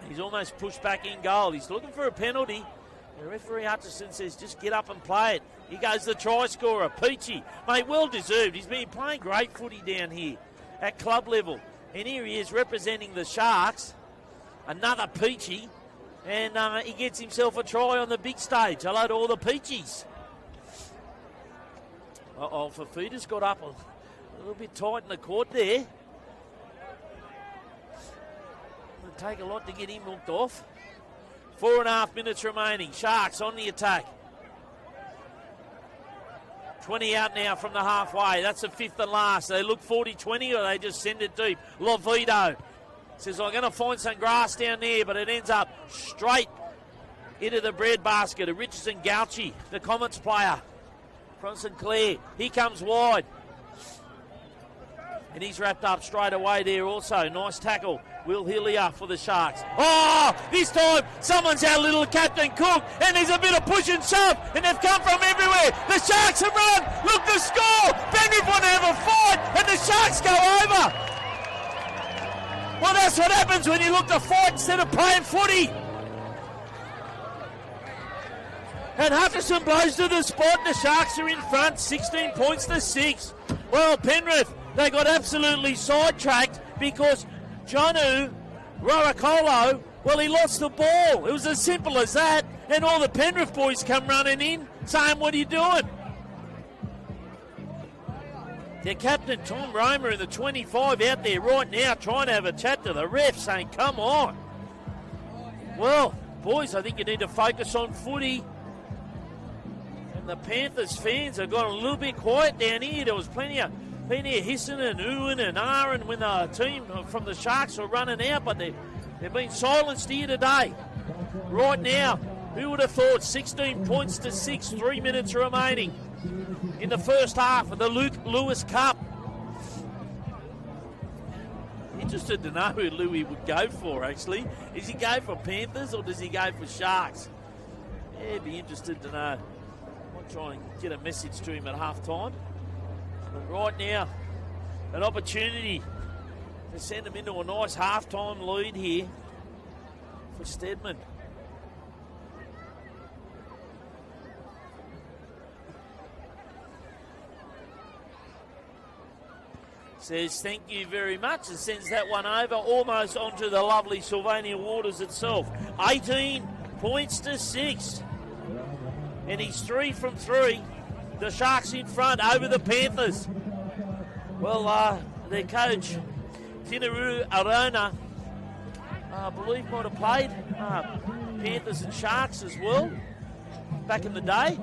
He's almost pushed back in goal. He's looking for a penalty. The referee Hutchison says just get up and play it. He goes the try scorer, Peachy. Mate, well deserved. He's been playing great footy down here at club level. And here he is representing the Sharks. Another Peachy. And he gets himself a try on the big stage. Hello to all the Peachies. Fafita's got up a little bit tight in the court there. It'll take a lot to get him knocked off. 4.5 minutes remaining. Sharks on the attack. 20 out now from the halfway. That's the fifth and last. They look 40-20 or they just send it deep. Lovito says, I'm going to find some grass down there, but it ends up straight into the bread basket of Richardson Gauchi, the Comets player from St Clair. He comes wide. And he's wrapped up straight away there also. Nice tackle. Will Hillier for the Sharks. Oh, this time someone's our little Captain Cook, and there's a bit of push and shove, and they've come from everywhere. The Sharks have run. Look, the score. Penrith want to have a fight, and the Sharks go over. Well, that's what happens when you look to fight instead of playing footy. And Hutchison blows to the spot. The Sharks are in front, 16 points to 6. Well, Penrith, they got absolutely sidetracked because Jonu Roracolo, well, he lost the ball. It was as simple as that. And all the Penrith boys come running in saying, what are you doing? Their captain, Tom Romer, in the 25 out there right now trying to have a chat to the ref saying, come on. Well, boys, I think you need to focus on footy. And the Panthers fans have got a little bit quiet down here. There was plenty of hissing and oohing and ahhing when the team from the Sharks were running out, but they've been silenced here today. Right now, who would have thought 16 points to 6, 3 minutes remaining in the first half of the Luke Lewis Cup. Interested to know who Louis would go for, actually. Does he go for Panthers or does he go for Sharks? Yeah, it'd be interested to know. I might try and get a message to him at half-time. But right now, an opportunity to send him into a nice half-time lead here for Stedman. Says thank you very much and sends that one over almost onto the lovely Sylvania Waters itself. 18 points to 6. And he's 3 from 3. The Sharks in front over the Panthers. Well, their coach, Tinaru Arona, I believe might have played Panthers and Sharks as well back in the day.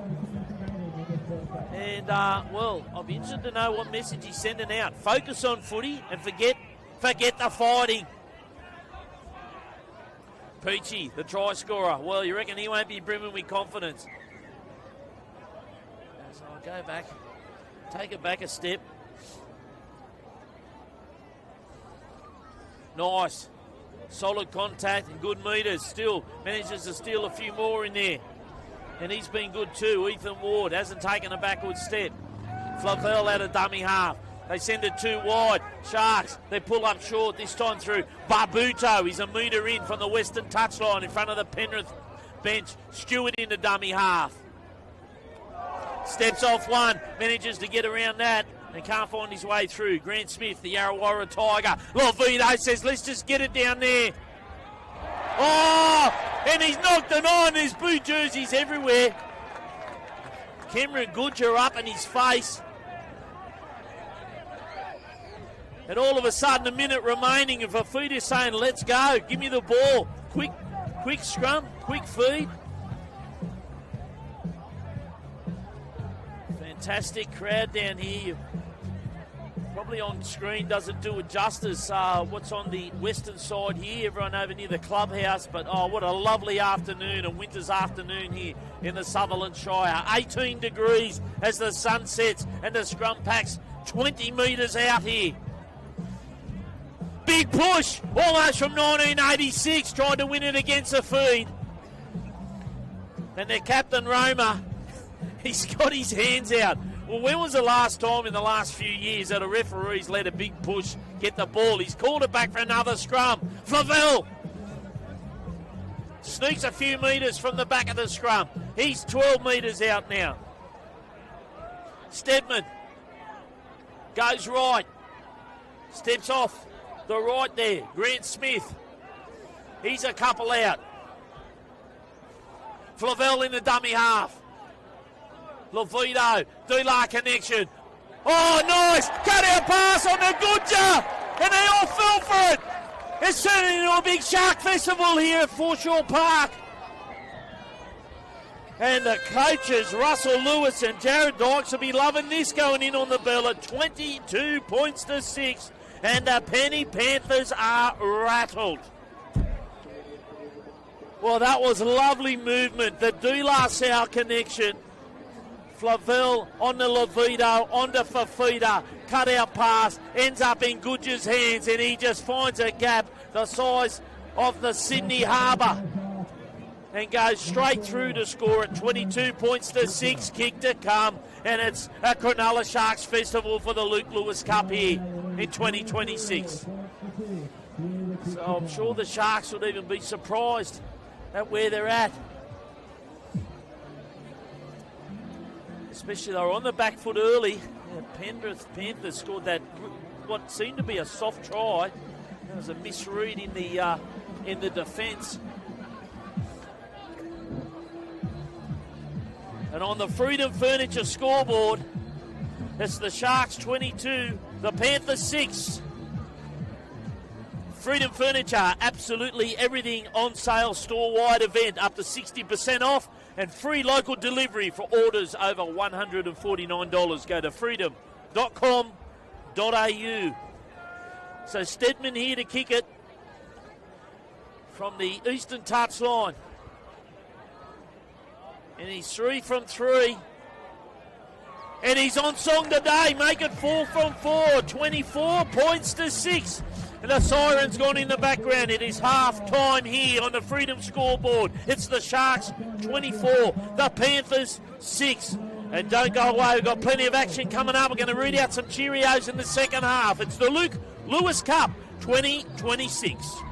And, well, I'll be interested to know what message he's sending out. Focus on footy and forget the fighting. Peachy, the try scorer. Well, you reckon he won't be brimming with confidence? So I'll go back, take it back a step. Nice. Solid contact and good metres. Still manages to steal a few more in there. And he's been good too. Ethan Ward hasn't taken a backward step. Flavel out of dummy half. They send it too wide. Sharks, they pull up short this time through. Barbuto, he's a metre in from the western touchline in front of the Penrith bench. Stewart into dummy half. Steps off one, manages to get around that and can't find his way through. Grant Smith, the Yarrawarra Tiger. Lovito says, let's just get it down there. Oh, and he's knocked it on. There's blue jerseys everywhere. Cameron Goodger up in his face. And all of a sudden, a minute remaining, and Fafita's saying, let's go, give me the ball. Quick scrum, quick feed. Fantastic crowd down here. Probably on screen doesn't do it justice. What's on the western side here, everyone over near the clubhouse. But, oh, what a lovely afternoon, a winter's afternoon here in the Sutherland Shire. 18 degrees as the sun sets and the scrum pack's 20 metres out here. Big push, almost from 1986, tried to win it against a feed. And their captain, Roma, he's got his hands out. Well, when was the last time in the last few years that a referee's let a big push get the ball? He's called it back for another scrum. Flavel sneaks a few metres from the back of the scrum. He's 12 metres out now. Stedman goes right, steps off the right there. Grant Smith, he's a couple out. Flavel in the dummy half. Lovito, Dular connection. Oh, nice! Cut out pass on the Goodger! And they all fell for it! It's turning into a big shark festival here at Foreshore Park. And the coaches, Russell Lewis and Jared Dykes, will be loving this going in on the bell at 22 points to 6. And the Penny Panthers are rattled. Well, that was lovely movement. The Dular-Sau connection. Flavel on the Lovito, onto Fafita, cut out pass, ends up in Goodger's hands, and he just finds a gap the size of the Sydney Harbour and goes straight through to score at 22 points to 6, kick to come, and it's a Cronulla Sharks festival for the Luke Lewis Cup here in 2026. So I'm sure the Sharks would even be surprised at where they're at. Especially they were on the back foot early. Yeah, Penrith Panthers scored that what seemed to be a soft try. There was a misread in the defence. And on the Freedom Furniture scoreboard, it's the Sharks 22, the Panthers 6. Freedom Furniture, absolutely everything on sale, store-wide event, up to 60% off. And free local delivery for orders over $149. Go to freedom.com.au. So Stedman here to kick it from the eastern touchline. And he's 3 from 3. And he's on song today. Make it 4 from 4. 24 points to 6. And the siren's gone in the background. It is half time here on the Freedom scoreboard. It's the Sharks 24, the Panthers 6. And don't go away, we've got plenty of action coming up. We're going to read out some Cheerios in the second half. It's the Luke Lewis Cup 2026.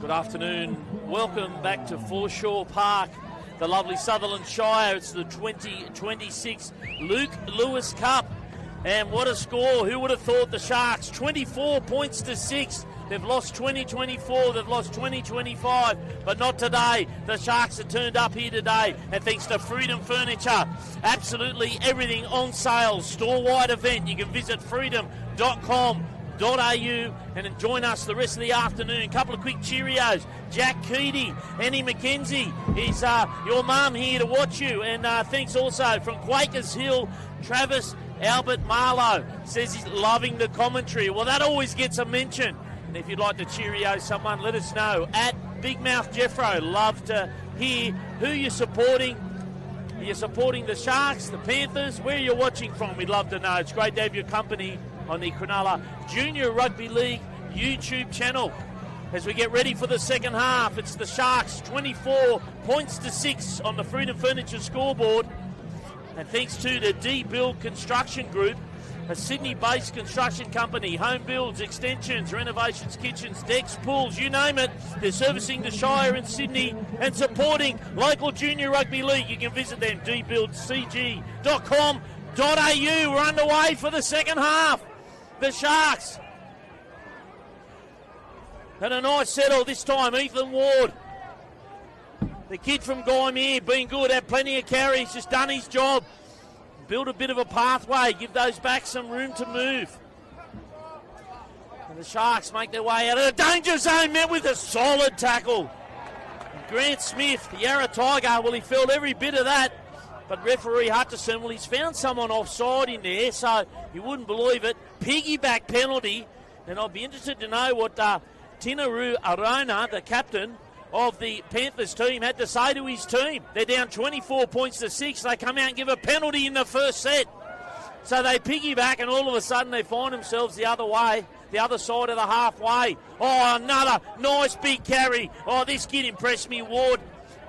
Good afternoon. Welcome back to Foreshore Park, the lovely Sutherland Shire. It's the 2026 Luke Lewis Cup. And what a score. Who would have thought the Sharks? 24 points to 6. They've lost 2024, they've lost 2025, but not today. The Sharks have turned up here today, and thanks to Freedom Furniture, absolutely everything on sale. Store-wide event. You can visit freedom.com.au and join us the rest of the afternoon. A couple of quick Cheerios. Jack Keaty, Annie McKenzie is your mum here to watch you. And thanks also from Quakers Hill, Travis Albert Marlowe says he's loving the commentary. Well, that always gets a mention. And if you'd like to Cheerio someone, let us know. At Big Mouth Jeffro, love to hear who you're supporting. Are you supporting the Sharks, the Panthers? Where you're watching from, we'd love to know. It's great to have your company on the Cronulla Junior Rugby League YouTube channel. As we get ready for the second half, it's the Sharks 24 points to 6 on the Freedom Furniture scoreboard. And thanks to the D-Build Construction Group, a Sydney-based construction company, home builds, extensions, renovations, kitchens, decks, pools, you name it. They're servicing the Shire in Sydney and supporting local junior rugby league. You can visit them, dbuildcg.com.au. We're underway for the second half. The Sharks had a nice settle this time. Ethan Ward, the kid from Gymea, been good, had plenty of carries, just done his job. Build a bit of a pathway, give those backs some room to move. And the Sharks make their way out of the danger zone, met with a solid tackle. And Grant Smith, the Yarra Tiger, well, he felt every bit of that. But referee Hutchison, well, he's found someone offside in there, so you wouldn't believe it. Piggyback penalty, and I'd be interested to know what Tinaru Arona, the captain of the Panthers team, had to say to his team. They're down 24 points to 6. They come out and give a penalty in the first set. So they piggyback, and all of a sudden they find themselves the other way, the other side of the halfway. Oh, another nice big carry. Oh, this kid impressed me, Ward.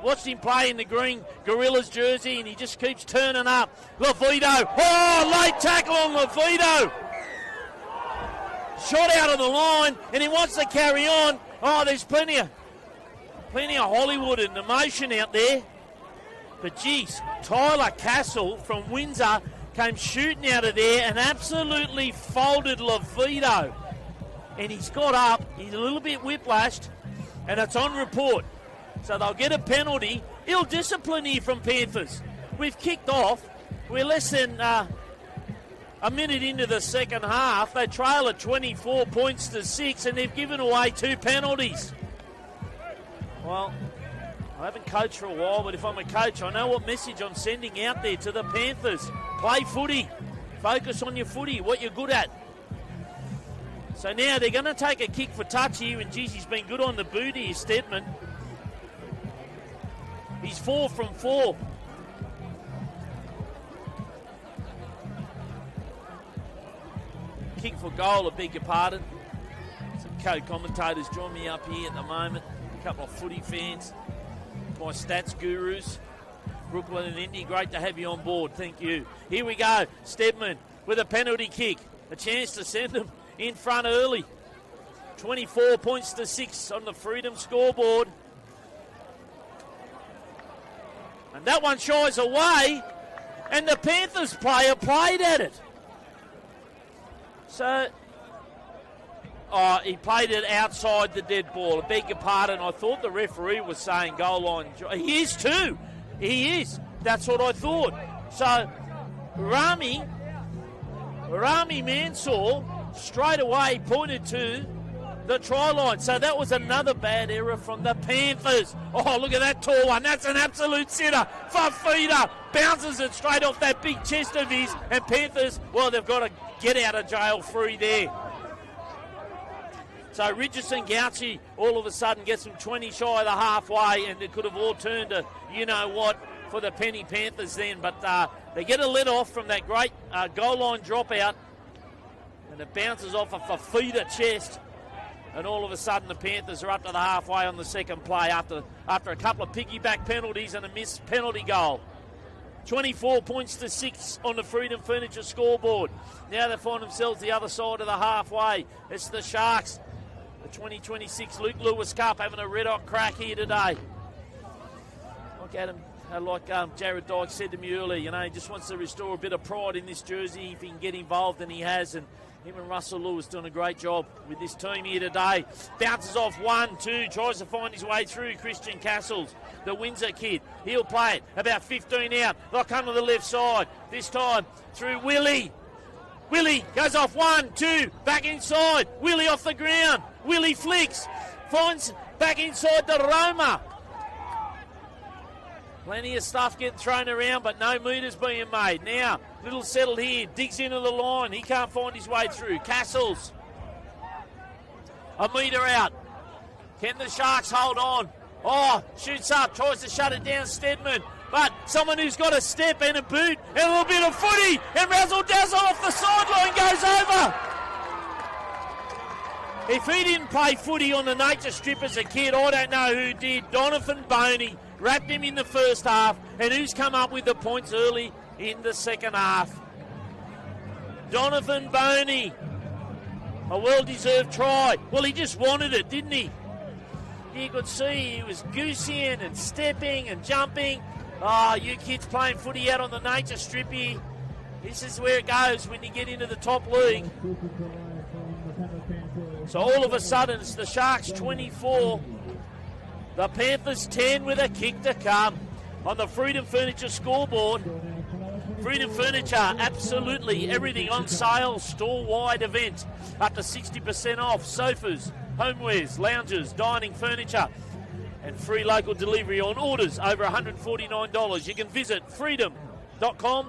Watched him play in the green Gorillas jersey, and he just keeps turning up. Levito. Oh, late tackle on Levito. Shot out of the line, and he wants to carry on. Oh, there's plenty of Hollywood and emotion out there. But geez, Tyler Castle from Windsor came shooting out of there and absolutely folded Levito. And he's got up, he's a little bit whiplashed, and it's on report. So they'll get a penalty. Ill discipline here from Panthers. We've kicked off. We're less than a minute into the second half. They trail at 24 points to 6, and they've given away 2 penalties. Well, I haven't coached for a while, but if I'm a coach, I know what message I'm sending out there to the Panthers. Play footy. Focus on your footy, what you're good at. So now they're going to take a kick for touch here, and geez, he's been good on the boot here, Stedman. He's 4 from 4. Kick for goal, I beg your pardon. Some co-commentators join me up here at the moment. A couple of footy fans, my stats gurus, Brooklyn and Indy, great to have you on board, thank you. Here we go, Stedman with a penalty kick, a chance to send them in front early. 24 points to 6 on the Freedom scoreboard. And that one shies away, and the Panthers player played at it. So, he played it outside the dead ball. I beg your pardon. I thought the referee was saying goal line. He is too. He is. That's what I thought. So, Rami Mansour straight away pointed to the try line. So that was another bad error from the Panthers. Oh, look at that tall one. That's an absolute sitter. Fafita bounces it straight off that big chest of his. And Panthers, well, they've got to get out of jail free there. So Richardson Gauci all of a sudden gets them 20 shy of the halfway, and it could have all turned to you-know-what for the Penny Panthers then. But they get a let off from that great goal line dropout, and it bounces off a Fafita chest. And all of a sudden the Panthers are up to the halfway on the second play after a couple of piggyback penalties and a missed penalty goal. 24 points to 6 on the Freedom Furniture scoreboard. Now they find themselves the other side of the halfway. It's the Sharks The 2026 Luke Lewis Cup having a red-hot crack here today. Like Jared Dyke said to me earlier, he just wants to restore a bit of pride in this jersey if he can get involved, and he has. And him and Russell Lewis doing a great job with this team here today. Bounces off 1-2, tries to find his way through Christian Castles, the Windsor kid. He'll play it about 15 out. They'll come to the left side. This time through Willie. Willie goes off 1-2, back inside. Willie off the ground. Willie flicks, finds back inside the Roma. Plenty of stuff getting thrown around, but no meters being made. Now, little settled here, digs into the line. He can't find his way through. Castles, a metre out. Can the Sharks hold on? Oh, shoots up, tries to shut it down, Stedman. But someone who's got a step and a boot and a little bit of footy, and Razzle Dazzle off the sideline goes over. If he didn't play footy on the nature strip as a kid, I don't know who did. Donovan Boney wrapped him in the first half, and who's come up with the points early in the second half? Donovan Boney, a well-deserved try. Well, he just wanted it, didn't he? You could see he was gooseying and stepping and jumping. Oh, you kids playing footy out on the nature strip here. This is where it goes when you get into the top league. So all of a sudden, it's the Sharks 24. The Panthers 10 with a kick to come on the Freedom Furniture scoreboard. Freedom Furniture, absolutely everything on sale, store-wide event. Up to 60% off sofas, homewares, lounges, dining furniture, and free local delivery on orders over $149. You can visit freedom.com.au.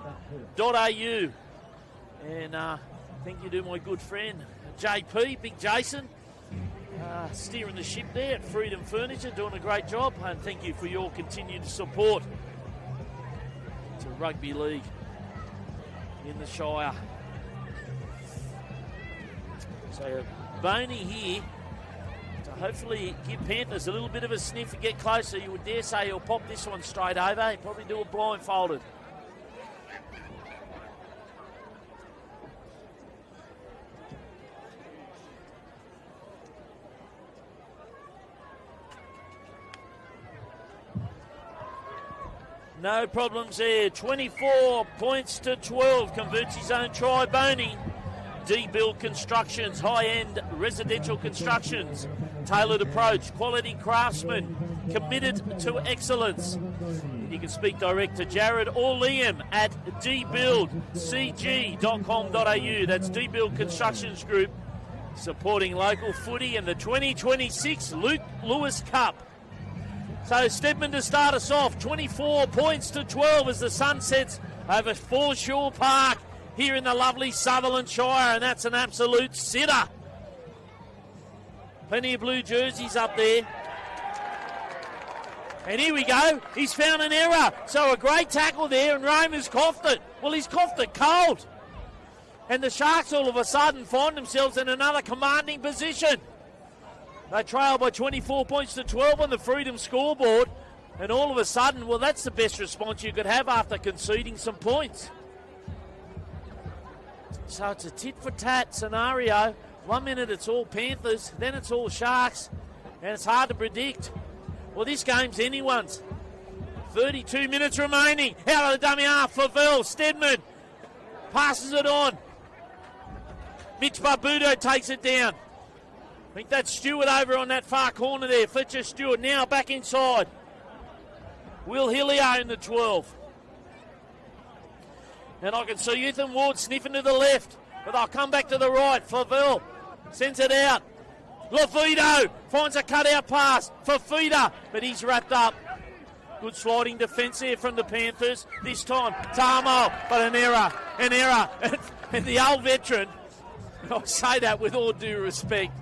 And thank you to my good friend JP, Big Jason, steering the ship there at Freedom Furniture, doing a great job, and thank you for your continued support to rugby league in the Shire. So Boney here to hopefully give Panthers a little bit of a sniff and get closer. You would dare say he'll pop this one straight over. He'll probably do it blindfolded. No problems there. 24 points to 12. Converts his own try, Boney. D-Build Constructions, high-end residential constructions. Tailored approach, quality craftsman, committed to excellence. You can speak direct to Jared or Liam at dbuildcg.com.au. That's D-Build Constructions Group, supporting local footy and the 2026 Luke Lewis Cup. So Stedman to start us off, 24 points to 12 as the sun sets over Foreshore Park here in the lovely Sutherland Shire, and that's an absolute sitter. Plenty of blue jerseys up there. And here we go, he's found an error. So a great tackle there, and Romer's coughed it. Well, he's coughed it cold. And the Sharks all of a sudden find themselves in another commanding position. They trail by 24 points to 12 on the Freedom scoreboard. And all of a sudden, well, that's the best response you could have after conceding some points. So it's a tit-for-tat scenario. 1 minute it's all Panthers, then it's all Sharks. And it's hard to predict. Well, this game's anyone's. 32 minutes remaining. Out of the dummy half, Favell, Stedman passes it on. Mitch Barbuto takes it down. I think that's Stewart over on that far corner there. Fletcher Stewart now back inside. Will Hillier in the 12. And I can see Ethan Ward sniffing to the left, but they'll come back to the right. Favell sends it out. LaVito finds a cutout pass for Feeder, but he's wrapped up. Good sliding defence there from the Panthers. This time, Tamo, but an error. And the old veteran, I say that with all due respect,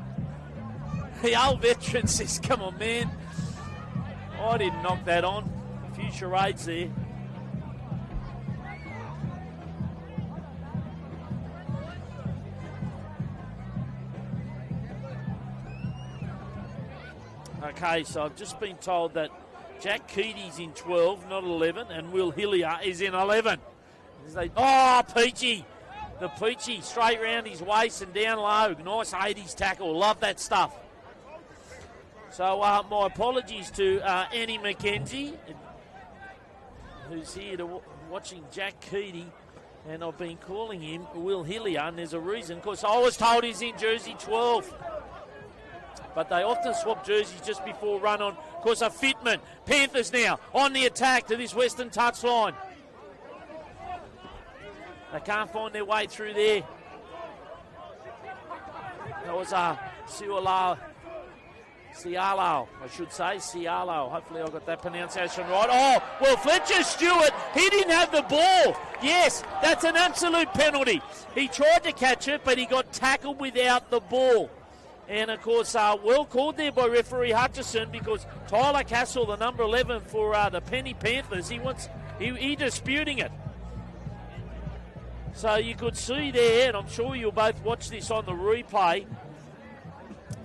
the old veteran says, come on, man. I didn't knock that on. A few charades there. Okay, so I've just been told that Jack Keaty's in 12, not 11, and Will Hillier is in 11. Oh, Peachy. The Peachy straight round his waist and down low. Nice 80s tackle. Love that stuff. So my apologies to Annie McKenzie, who's here watching Jack Keaty, and I've been calling him Will Hillier, and there's a reason. Of course, I was told he's in jersey 12. But they often swap jerseys just before run on. Of course, a fitment. Panthers now on the attack to this western touchline. They can't find their way through there. That was Cialo, I should say. Cialo. Hopefully I got that pronunciation right. Oh, well, Fletcher Stewart, he didn't have the ball. Yes, that's an absolute penalty. He tried to catch it, but he got tackled without the ball. And, of course, well called there by referee Hutchison, because Tyler Castle, the number 11 for the Penny Panthers, he disputing it. So you could see there, and I'm sure you'll both watch this on the replay,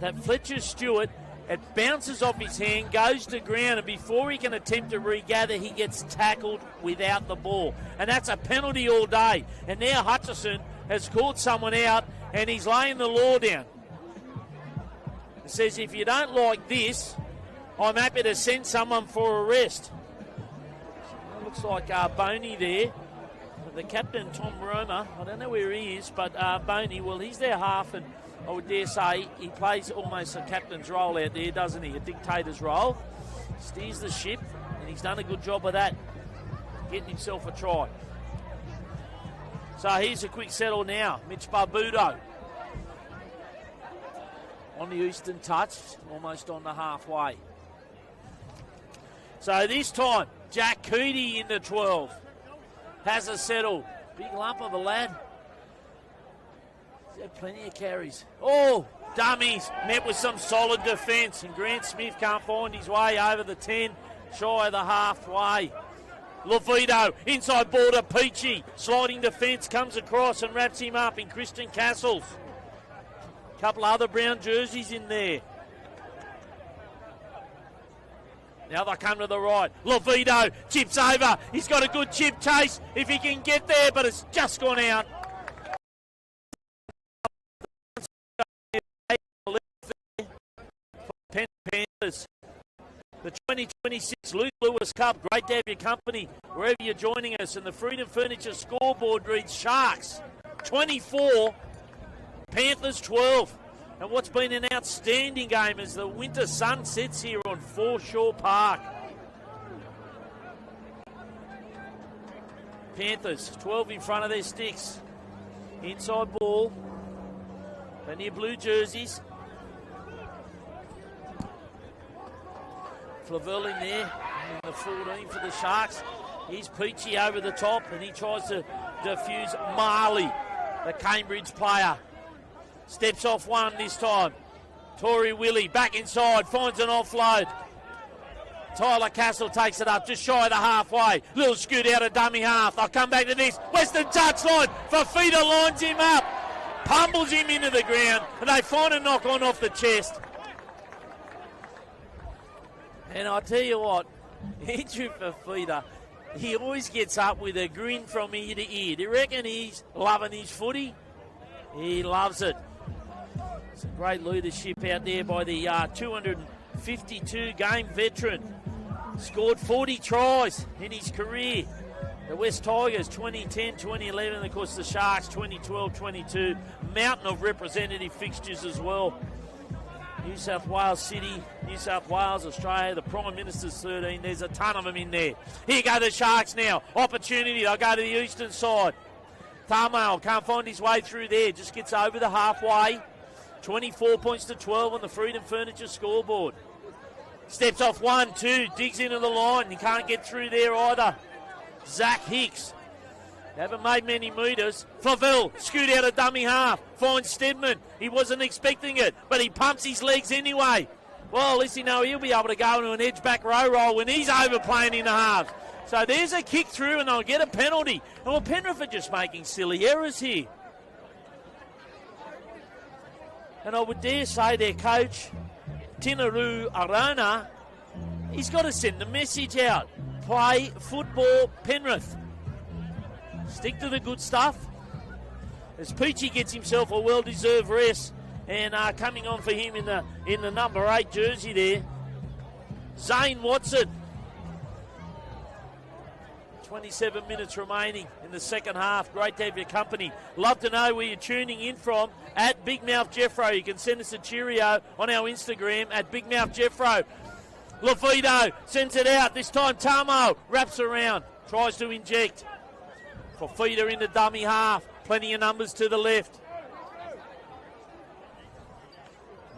that Fletcher Stewart, it bounces off his hand, goes to ground, and before he can attempt to regather, he gets tackled without the ball. And that's a penalty all day. And now Hutchison has called someone out, and he's laying the law down. It says, if you don't like this, I'm happy to send someone for arrest. It looks like Boney there. The captain, Tom Roma, I don't know where he is, but Boney, well, he's their half, and I would dare say he plays almost a captain's role out there, doesn't he? A dictator's role. Steers the ship, and he's done a good job of that, getting himself a try. So here's a quick settle now. Mitch Barbudo on the eastern touch, almost on the halfway. So this time, Jack Keaty in the 12. Has a settle. Big lump of a lad. He's had plenty of carries. Oh, dummies. Met with some solid defence. And Grant Smith can't find his way over the 10. Shy of the halfway. Lovito, inside border, Peachy. Sliding defence, comes across and wraps him up in Christian Castles. Couple other brown jerseys in there. Now they come to the right. Lovito chips over. He's got a good chip chase if he can get there, but it's just gone out. Panthers. The 2026 Luke Lewis Cup. Great to have your company wherever you're joining us. And the Freedom Furniture scoreboard reads Sharks 24, Panthers 12. And what's been an outstanding game as the winter sun sets here on Foreshore Park. Panthers 12 in front of their sticks. Inside ball. Plenty of blue jerseys. Flavel in there, in the 14 for the Sharks. Here's Peachy over the top, and he tries to defuse Marley, the Cambridge player. Steps off one this time. Tory Willie back inside, finds an offload. Tyler Castle takes it up, just shy of the halfway. Little scoot out of dummy half. They'll come back to this. Western touchline. Fafita lines him up. Pummels him into the ground, and they find a knock on off the chest. And I tell you what, Andrew Fafita, he always gets up with a grin from ear to ear. Do you reckon he's loving his footy? He loves it. Some great leadership out there by the 252-game veteran. Scored 40 tries in his career. The West Tigers 2010, 2011, and of course the Sharks 2012, 22. Mountain of representative fixtures as well. New South Wales City, New South Wales, Australia, the Prime Minister's 13. There's a ton of them in there. Here go the Sharks now. Opportunity. They'll go to the eastern side. Tamail can't find his way through there. Just gets over the halfway. 24 points to 12 on the Freedom Furniture scoreboard. Steps off 1, 2, digs into the line. He can't get through there either. Zach Hicks. They haven't made many metres. Flavel, scoot out of dummy half. Finds Stedman. He wasn't expecting it, but he pumps his legs anyway. Well, at least you know he'll be able to go into an edge-back row roll when he's overplaying in the half. So there's a kick through and they'll get a penalty. And well, Penrith are just making silly errors here. And I would dare say their coach, Tinaru Arona, he's got to send the message out. Play football, Penrith. Stick to the good stuff. As Peachy gets himself a well-deserved rest, And coming on for him in the number 8 jersey there, Zane Watson. 27 minutes remaining in the second half. Great to have your company. Love to know where you're tuning in from at Big Mouth Jeffro. You can send us a cheerio on our Instagram at Big Mouth Jeffro. Lafido sends it out. This time Tamo wraps around, tries to inject. Fafita in the dummy half. Plenty of numbers to the left.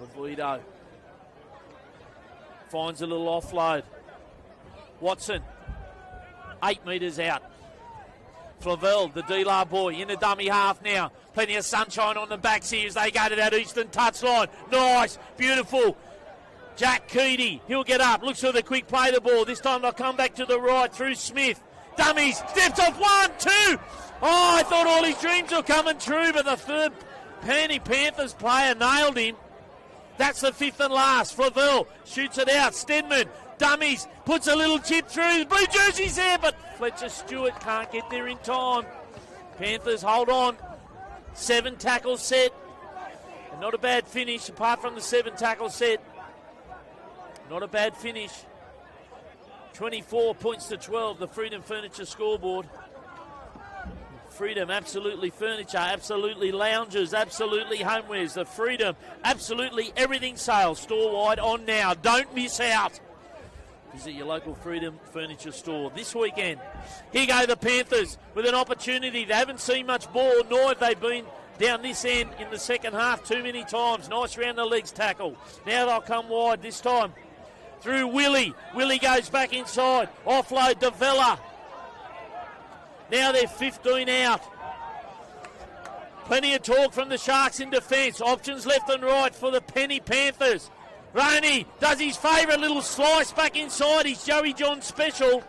Lafido finds a little offload. Watson, 8 metres out. Flavel, the D-Lar boy, in the dummy half now. Plenty of sunshine on the backs here as they go to that eastern touchline. Nice, beautiful. Jack Keedy, he'll get up, looks for the quick play the ball. This time they'll come back to the right through Smith. Dummies, steps off 1, 2. Oh, I thought all his dreams were coming true, but the third Panthers player nailed him. That's the 5th and last. Flavel shoots it out. Stedman, dummies, puts a little chip through. The blue jersey's there, but Fletcher Stewart can't get there in time. Panthers hold on. 7 tackle set. And not a bad finish, apart from the 7 tackle set. Not a bad finish. 24 points to 12, the Freedom Furniture scoreboard. Freedom, absolutely furniture, absolutely lounges, absolutely homewares. The Freedom, absolutely everything sales. Store-wide on now. Don't miss out. Visit your local Freedom Furniture store this weekend. Here go the Panthers with an opportunity. They haven't seen much ball, nor have they been down this end in the second half too many times. Nice round the legs tackle. Now they'll come wide this time. Through Willie. Willie goes back inside. Offload to Vella. Now they're 15 out. Plenty of talk from the Sharks in defence. Options left and right for the Penny Panthers. Roney does his favourite little slice back inside. His Joey John special.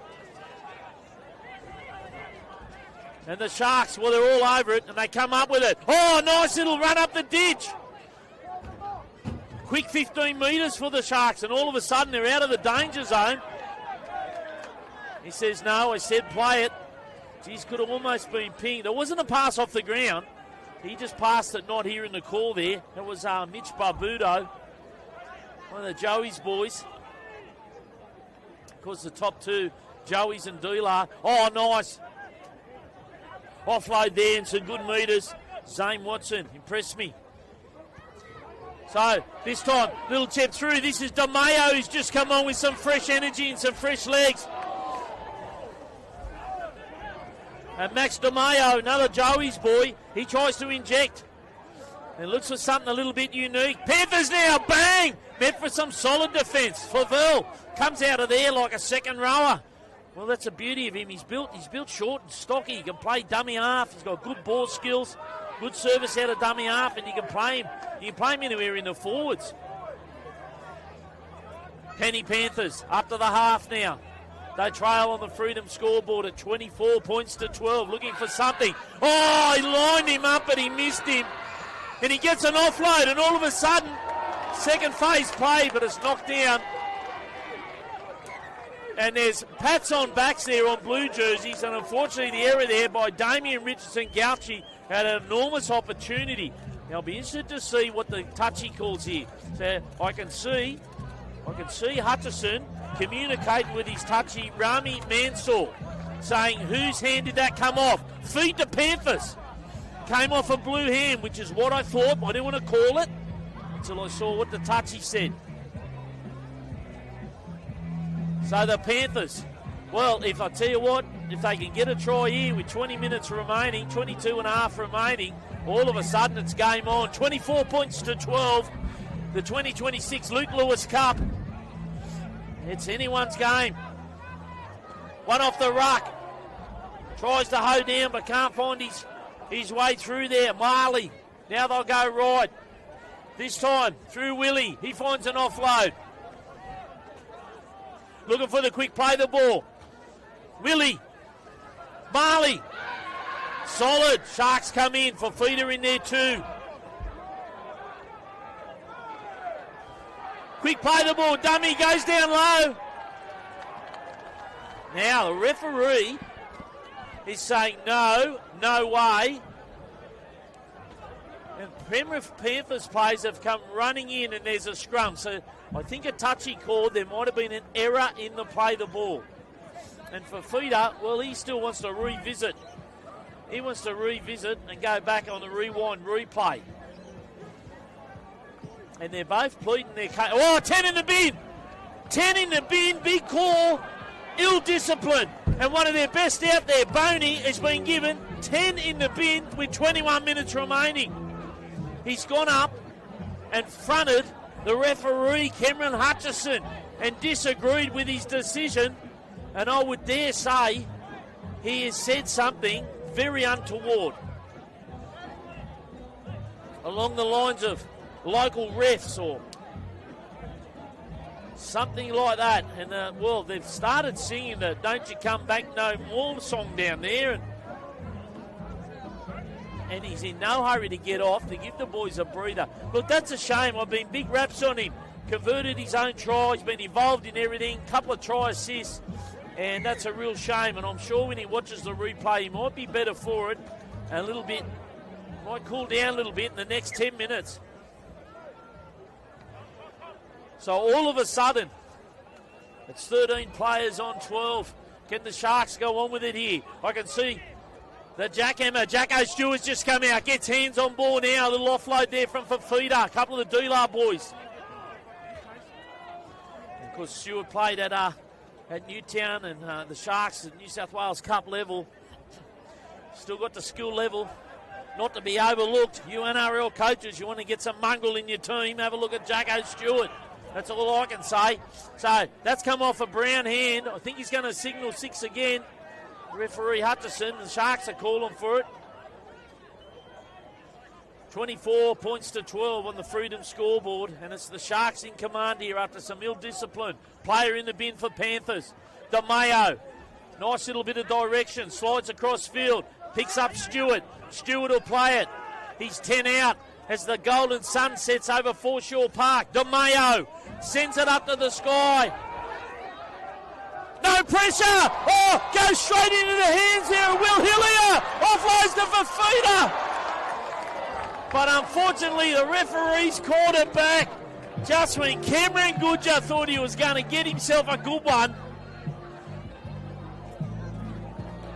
And the Sharks, well, they're all over it, and they come up with it. Oh, nice little run up the ditch. Quick 15 metres for the Sharks, and all of a sudden they're out of the danger zone. He says, no, I said play it. Geez, could have almost been pinged. There wasn't a pass off the ground. He just passed it, not hearing the call there. That was Mitch Barbudo, one of the Joey's boys. Of course, the top 2, Joey's and Dealer. Oh, nice. Offload there and some good metres. Zane Watson, impressed me. So, this time, little chip through. This is DeMayo, who's just come on with some fresh energy and some fresh legs. And Max DeMayo, another Joey's boy, he tries to inject. And looks for something a little bit unique. Panthers now, bang! Met for some solid defence. Flavel comes out of there like a second rower. Well, that's the beauty of him. He's built short and stocky. He can play dummy half. He's got good ball skills, good service out of dummy half, and you can play him. You can play him anywhere in the forwards. Penny Panthers up to the half now. They trail on the Freedom scoreboard at 24 points to 12, looking for something. Oh, he lined him up, but he missed him. And he gets an offload, and all of a sudden, second phase play, but it's knocked down. And there's pats on backs there on blue jerseys, and unfortunately the error there by Damien Richardson-Gauchi had an enormous opportunity. Now, I'll be interested to see what the touch he calls here. So I can see Hutchison communicating with his touchy Rami Mansour, saying, whose hand did that come off? Feed to Panthers. Came off a blue hand, which is what I thought. I didn't want to call it until I saw what the touchy said. So the Panthers, well, if I tell you what, if they can get a try here with 20 minutes remaining, 22 and a half remaining, all of a sudden it's game on. 24 points to 12, the 2026 Luke Lewis Cup. It's anyone's game. One off the ruck. Tries to hoe down but can't find his way through there. Marley, now they'll go right. This time through Willie, he finds an offload. Looking for the quick play the ball. Willie. Marley. Solid. Sharks come in. Fafita in there too. Quick play the ball. Dummy goes down low. Now the referee is saying no way. And Penrith Panthers players have come running in, and there's a scrum. So I think a touchy call. There might have been an error in the play of the ball. And for Feeder, well, he still wants to revisit. He wants to revisit and go back on the rewind replay. And they're both pleading their case. Oh, 10 in the bin! 10 in the bin, big call, ill discipline. And one of their best out there, Boney, has been given 10 in the bin with 21 minutes remaining. He's gone up and fronted the referee, Cameron Hutchison, and disagreed with his decision. And I would dare say he has said something very untoward along the lines of local refs or something like that. And, well, they've started singing the Don't You Come Back No More song down there. And he's in no hurry to get off, to give the boys a breather. Look, that's a shame. I've been big raps on him. Converted his own try. He's been involved in everything. Couple of try assists. And that's a real shame. And I'm sure when he watches the replay, he might be better for it. A little bit. Might cool down a little bit in the next 10 minutes. So all of a sudden, it's 13 players on 12. Can the Sharks go on with it here? I can see the jackhammer, Jacko Stewart's just come out, gets hands on ball now. A little offload there from Fafita, a couple of the Dealar boys. And of course, Stewart played at Newtown and the Sharks at New South Wales Cup level. Still got the skill level, not to be overlooked. You NRL coaches, you want to get some mongrel in your team, have a look at Jacko Stewart. That's all I can say. So that's come off a brown hand. I think he's going to signal 6 again. Referee Hutchison, the Sharks are calling for it. 24 points to 12 on the Freedom scoreboard, and it's the Sharks in command here after some ill discipline. Player in the bin for Panthers. DeMayo, nice little bit of direction, slides across field, picks up Stewart. Stewart will play it. He's 10 out as the golden sun sets over Foreshore Park. DeMayo sends it up to the sky. No pressure! Oh, goes straight into the hands there of Will Hillier. Offloads to Fafita. But unfortunately, the referees called it back just when Cameron Goodger thought he was going to get himself a good one.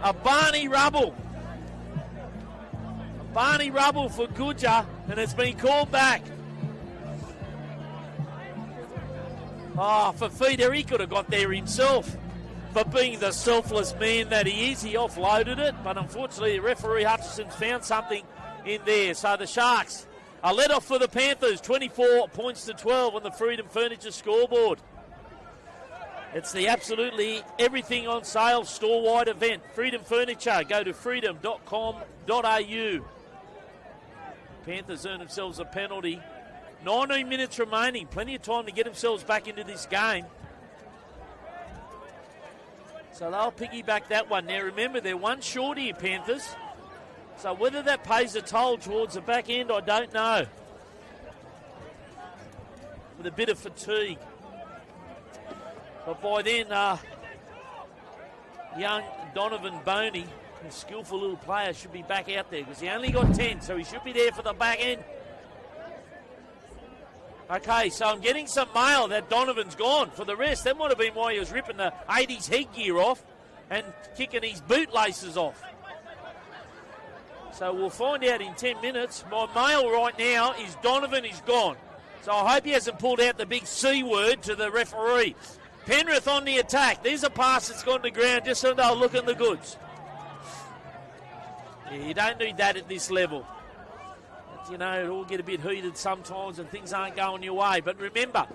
A Barney Rubble. A Barney Rubble for Goodger, and it's been called back. Oh, Fafita, he could have got there himself. But being the selfless man that he is, he offloaded it. But unfortunately, referee Hutchison's found something in there. So the Sharks are let off for the Panthers. 24 points to 12 on the Freedom Furniture scoreboard. It's the absolutely everything on sale store-wide event. Freedom Furniture. Go to freedom.com.au. Panthers earn themselves a penalty. 19 minutes remaining. Plenty of time to get themselves back into this game. So they'll piggyback that one. Now remember, they're one short here, Panthers. So whether that pays a toll towards the back end, I don't know. With a bit of fatigue. But by then, young Donovan Boney, a skillful little player, should be back out there because he only got 10, so he should be there for the back end. Okay, so I'm getting some mail that Donovan's gone. For the rest, that might have been why he was ripping the 80s headgear off and kicking his bootlaces off. So we'll find out in 10 minutes. My mail right now is Donovan is gone. So I hope he hasn't pulled out the big C word to the referee. Penrith on the attack. There's a pass that's gone to ground just so they'll look in the goods. Yeah, you don't need that at this level. You know, it all get a bit heated sometimes and things aren't going your way. But remember,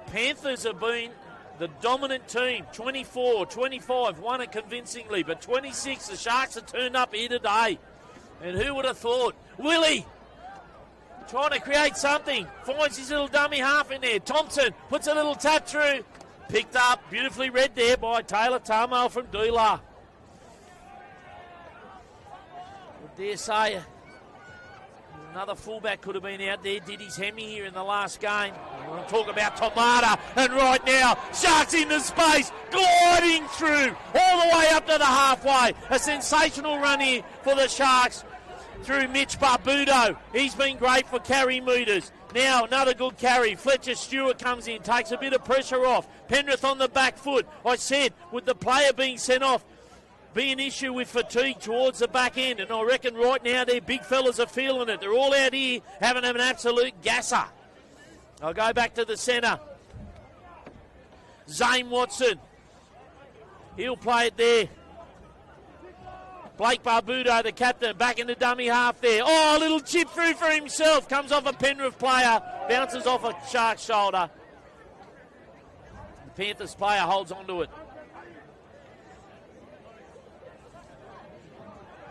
Panthers have been the dominant team. 24, 25, won it convincingly. But 26, the Sharks have turned up here today. And who would have thought? Willie trying to create something. Finds his little dummy half in there. Thompson puts a little tap through. Picked up, beautifully read there by Taylor Tarmo from Dealar. I dare say another fullback could have been out there, did his hemi here in the last game. We'll talk about Tomata, and right now, Sharks into space, gliding through, all the way up to the halfway. A sensational run here for the Sharks. through Mitch Barbudo. He's been great for carry meters. Now another good carry. Fletcher Stewart comes in, takes a bit of pressure off. Penrith on the back foot. I said, with the player being sent off, be an issue with fatigue towards the back end. And I reckon right now their big fellas are feeling it. They're all out here having an absolute gasser. I'll go back to the centre. Zane Watson. He'll play it there. Blake Barbudo, the captain, back in the dummy half there. Oh, a little chip through for himself. Comes off a Penrith player. Bounces off a Shark's shoulder. The Panthers player holds on to it.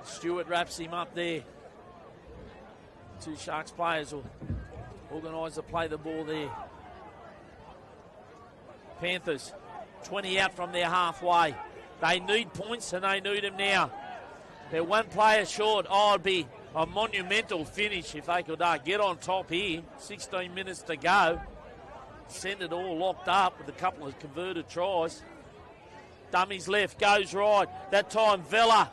Stewart wraps him up there. Two Sharks players will organise to play the ball there. Panthers, 20 out from their halfway. They need points and they need them now. They're one player short. Oh, it'd be a monumental finish if they could get on top here. 16 minutes to go. Send it all locked up with a couple of converted tries. Dummies left, goes right. That time Vella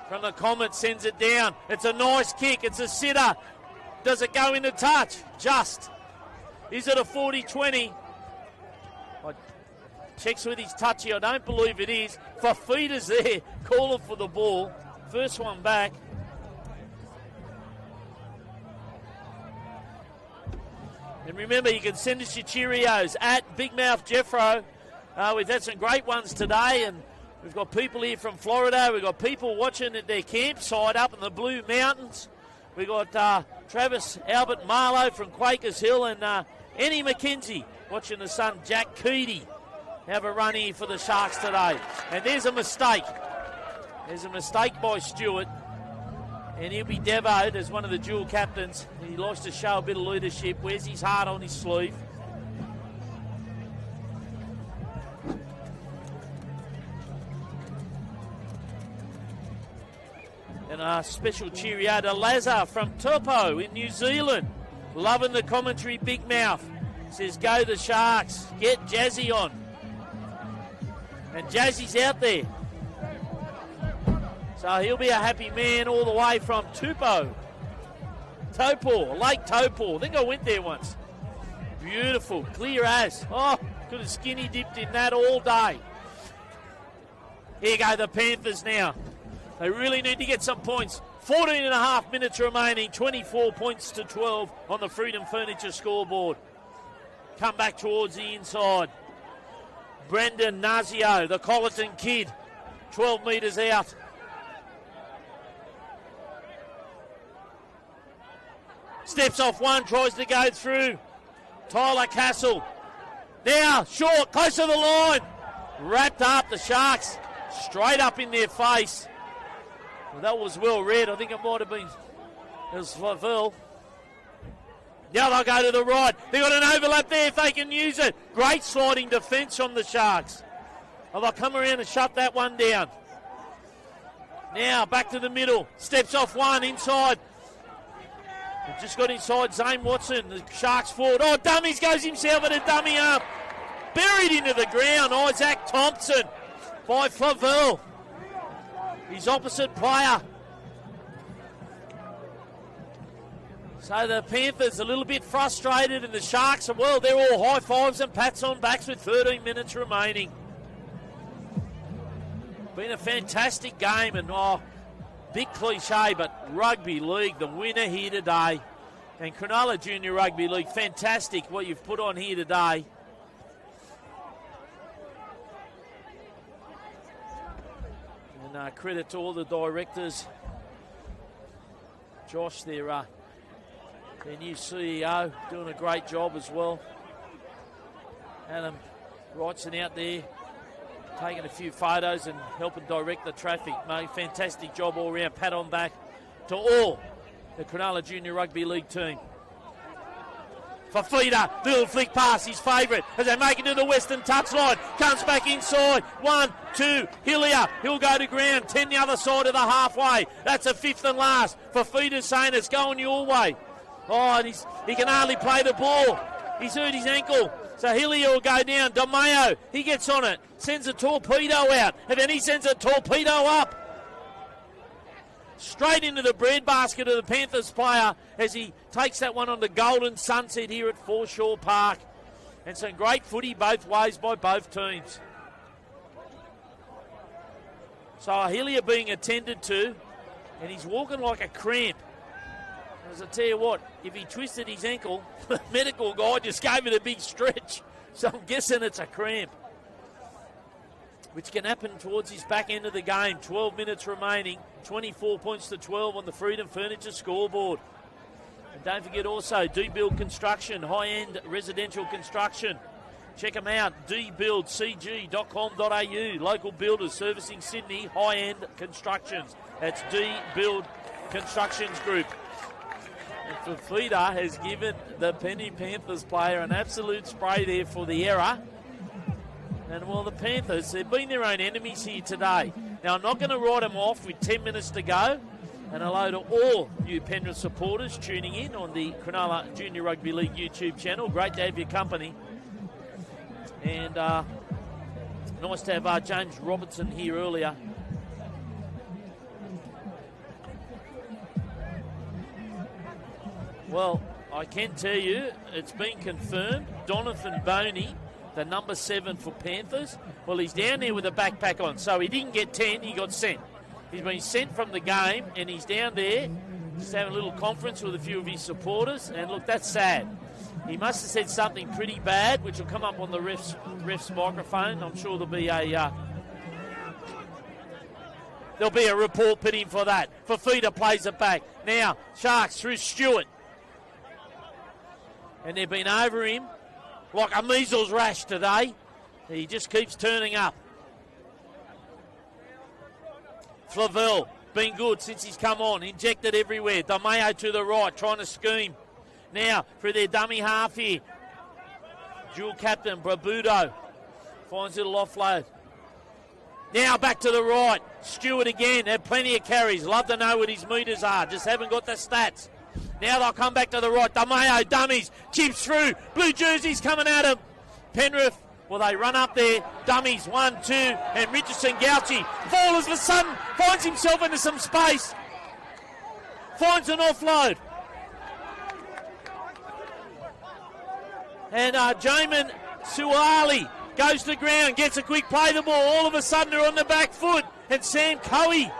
from the Comet sends it down. It's a nice kick. It's a sitter. Does it go into touch? Just. Is it a 40-20? Checks with his touchy. I don't believe it is. Fafita's there, calling for the ball. First one back. And remember, you can send us your Cheerios at Big Mouth Jeffro. We've had some great ones today, and we've got people here from Florida. We've got people watching at their campsite up in the Blue Mountains. We've got Travis Albert Marlowe from Quakers Hill and Annie McKenzie watching the son Jack Keedy have a run here for the Sharks today. And there's a mistake. There's a mistake by Stewart. And he'll be devoed as one of the dual captains. He likes to show a bit of leadership. Wears his heart on his sleeve. And a special cheerio to Lazar from Taupo in New Zealand. Loving the commentary, Big Mouth. Says, go the Sharks. Get Jazzy on. And Jazzy's out there. So he'll be a happy man all the way from Taupo, Lake Taupo. I think I went there once. Beautiful, clear as. Oh, could have skinny dipped in that all day. Here go the Panthers now. They really need to get some points. 14 and a half minutes remaining, 24 points to 12 on the Freedom Furniture scoreboard. Come back towards the inside. Brendan Nazio, the Colleton kid, 12 metres out. Steps off one, tries to go through. Tyler Castle. Now, short, close to the line. Wrapped up, the Sharks straight up in their face. Well, that was well read. I think it might have been, it was Flavelle. Now they'll go to the right. They've got an overlap there if they can use it. Great sliding defence from the Sharks. Oh, they'll come around and shut that one down. Now back to the middle. Steps off one inside. Just got inside Zane Watson. The Sharks forward. Oh, dummies goes himself at a dummy up. Buried into the ground. Isaac Thompson by Flavelle. His opposite player. So the Panthers a little bit frustrated, and the Sharks are, well, they're all high fives and pats on backs with 13 minutes remaining. Been a fantastic game, and big cliche, but Rugby League, the winner here today. And Cronulla Junior Rugby League, fantastic what you've put on here today. And credit to all the directors. Josh, their new CEO, doing a great job as well. Adam Wrightson out there, taking a few photos and helping direct the traffic. Mate, fantastic job all round. Pat on back to all the Cronulla Junior Rugby League team. Fafita, little flick pass, his favourite, as they make it to the western touchline. Comes back inside. 1, 2, Hillier. He'll go to ground. 10 the other side of the halfway. That's a fifth and last. Fafita saying it's going your way. Oh, and he can hardly play the ball. He's hurt his ankle. So Hillier will go down. DeMayo, he gets on it. Sends a torpedo out. And then he sends a torpedo up. straight into the breadbasket of the Panthers player as he takes that one on the golden sunset here at Foreshore Park. And some great footy both ways by both teams. So Ahilia being attended to, and he's walking like a cramp. As I tell you what, if he twisted his ankle, the medical guy just gave it a big stretch. So I'm guessing it's a cramp, which can happen towards his back end of the game. 12 minutes remaining, 24 points to 12 on the Freedom Furniture scoreboard. And don't forget also, D-Build Construction, high-end residential construction. Check them out, dbuildcg.com.au. Local builders servicing Sydney, high-end constructions. That's D-Build Constructions Group. And Fafita has given the Penny Panthers player an absolute spray there for the error. And well, the Panthers, they've been their own enemies here today. Now, I'm not going to write them off with 10 minutes to go. And hello to all you Penrith supporters tuning in on the Cronulla Junior Rugby League YouTube channel. Great to have your company. And nice to have James Robertson here earlier. Well, I can tell you, it's been confirmed. Donovan Boney, the number 7 for Panthers, well, he's down there with a backpack on. So he didn't get 10, he got sent. He's been sent from the game, and he's down there just having a little conference with a few of his supporters. And look, that's sad. He must have said something pretty bad, which will come up on the ref's microphone. I'm sure there'll be a report put in for that. Fafita plays it back. Now, Sharks through Stewart. And they've been over him like a measles rash today. He just keeps turning up. Flavelle, been good since he's come on. Injected everywhere. Dameo to the right, trying to scheme. Now, for their dummy half here. Dual captain, Brabudo. Finds little offload. Now back to the right. Stewart again. Had plenty of carries. Love to know what his metres are. Just haven't got the stats. Now they'll come back to the right. Dameo, dummies. Chips through. Blue jerseys coming at him. Penrith. Well, they run up there. Dummies, 1, 2, and Richardson Gauchi. All of a sudden finds himself into some space. Finds an offload. And Jamin Suali goes to the ground, gets a quick play the ball. All of a sudden they're on the back foot. And Sam Coey.